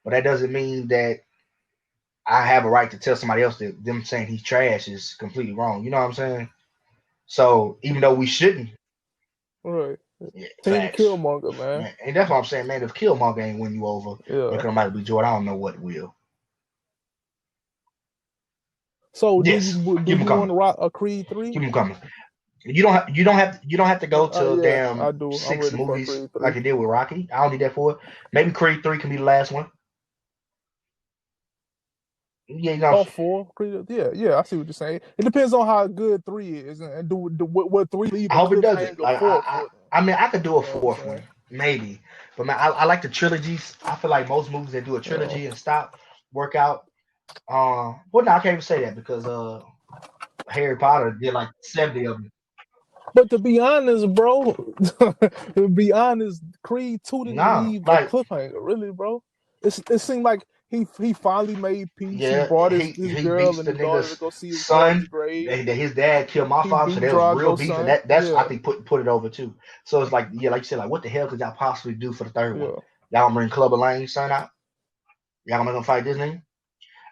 but that doesn't mean that I have a right to tell somebody else that them saying he's trash is completely wrong. You know what I'm saying? So even though we shouldn't, Right. yeah, Team facts. Killmonger, man. Man, and that's what I'm saying, man. If Killmonger ain't win you over when it Yeah. comes to Michael B. Jordan, I don't know what will. So Yes, do keep them you want coming. to rock a Creed 3? Keep them coming. You don't have to go to Yeah, I damn do. I'm 6 ready for a movies Creed like 3. you did with Rocky. I don't need that for it. Maybe Creed 3 can be the last one. Yeah, you know. All four Creed. Yeah, I see what you're saying. It depends on how good 3 is, and what 3 leave I a hope it does it. cliffhanger Like for them. I mean, I could do a You know what I'm fourth saying? one, maybe. But man, I like the trilogies. I feel like most movies that do a You know. trilogy and stop work out. Well, no, I can't even say that because Harry Potter did like 70 of them. But to be honest, bro, to be honest, Creed 2 didn't Nah, leave a like cliffhanger, really, bro. It seemed like he finally made peace. He yeah, brought his he girl beats and the his daughter to nigga's go see his brother's son. grave. That his dad killed my He father, so beat there was real Drago's beef, and son. that's I Yeah, think put it over too. So it's like yeah, like you said, like what the hell could y'all possibly do for the third one? yeah. Y'all gonna bring Clubber Lang's son out? Y'all gonna make him fight this nigga?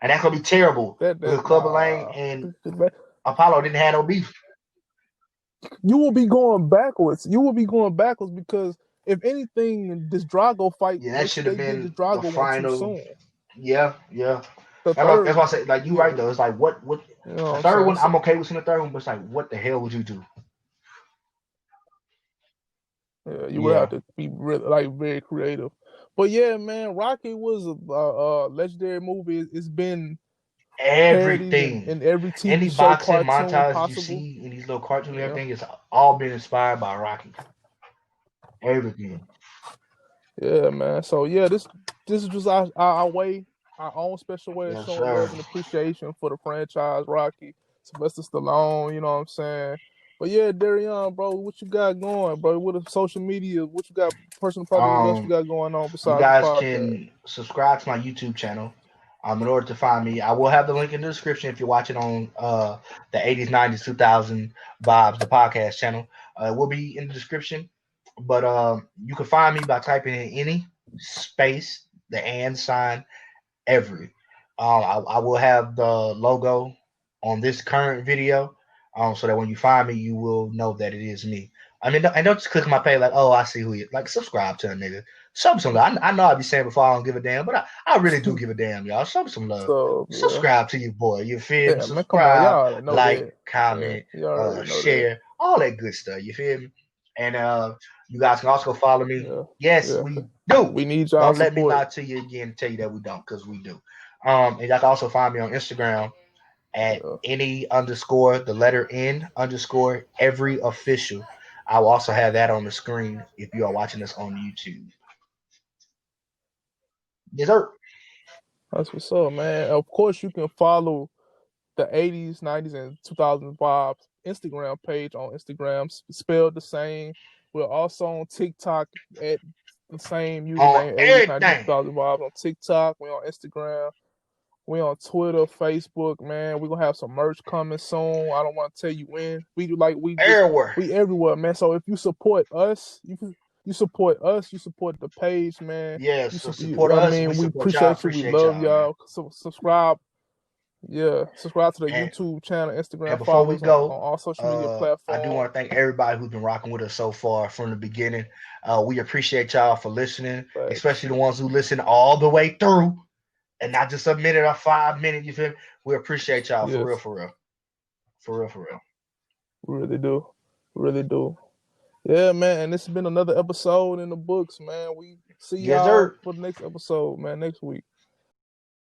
And that's gonna be terrible because That Clubber Lang nah. and Apollo didn't have no beef. You will be going backwards. You will be going backwards because if anything, this Drago fight Yeah, that should have they did this been the Drago one too final. soon. Yeah, yeah. The That's why I third, say like you yeah, right though. It's like what you know what the I'm third saying. one So I'm okay with seeing the third one, but it's like what the hell would you do? yeah, you would Yeah, have to be really, like very creative. But yeah, man, Rocky was a legendary movie. It's been parodied everything. in every Any TV show, boxing cartoon montages you possible. see in these little cartoons, Yeah, everything is all been inspired by Rocky. Everything. yeah, man. So yeah, this is just our way, our own special way of Yes, showing sir. love and appreciation for the franchise, Rocky, Sylvester Stallone. You know what I'm saying? But yeah, Darion, bro, what you got going, bro? What is social media? What you got? Personal project? What else you Um, got going on you besides the guys podcast? can subscribe to my YouTube channel. In order to find me, I will have the link in the description if you're watching on the 80s, 90s, 2000 vibes, the podcast channel. It will be in the description. But you can find me by typing in any space, the and sign, every. I will have the logo on this current video, so that when you find me, you will know that it is me. I mean, and don't just click my page like, oh, I see who you like. Subscribe to a nigga. Show me some love. I know I be saying before I don't give a damn, but I really do give a damn, y'all. Show me some love. So yeah, Subscribe to your boy. You feel me? yeah, man, come on, Subscribe, y'all already know like, that. Yeah, comment, you already know that. share, all that good stuff. You feel me? And you guys can also follow me. Yeah, Yes, yeah. we do. We need y'all Don't let me support. lie to you again and tell you that we don't, because we do. And y'all can also find me on Instagram at Yeah, any underscore the letter N underscore every official. I will also have that on the screen if you are watching this on YouTube. Yes, sir. that's what's up, man. Of course, you can follow the 80s, 90s, and 2000s vibes Instagram page on Instagram, spelled the same. We're also on TikTok at the same On username, 80s, 90s, and everything. 2000s vibes on TikTok. We're on Instagram. We're on Twitter, Facebook, man. We're gonna have some merch coming soon. I don't want to tell you when. Everywhere. We everywhere, man. So if you support us, you support us, you support the page, man. Yes, so support I us and we mean, we support y'all. appreciate you. We Appreciate love y'all, man. y'all. So subscribe. Yeah, subscribe to the And YouTube channel, And Instagram, before follow we us on go, all social media I do want platforms. to thank everybody who's been rocking with us so far from the beginning. We appreciate y'all for listening, Thanks. especially the ones who listen all the way through and not just a minute or 5 minutes. You feel me? We appreciate y'all for real, Yes. for real, for real, for real. We really do. We really do. Yeah, man. And this has been another episode in the books, man. We see Yes, y'all sir. for the next episode, man, next week.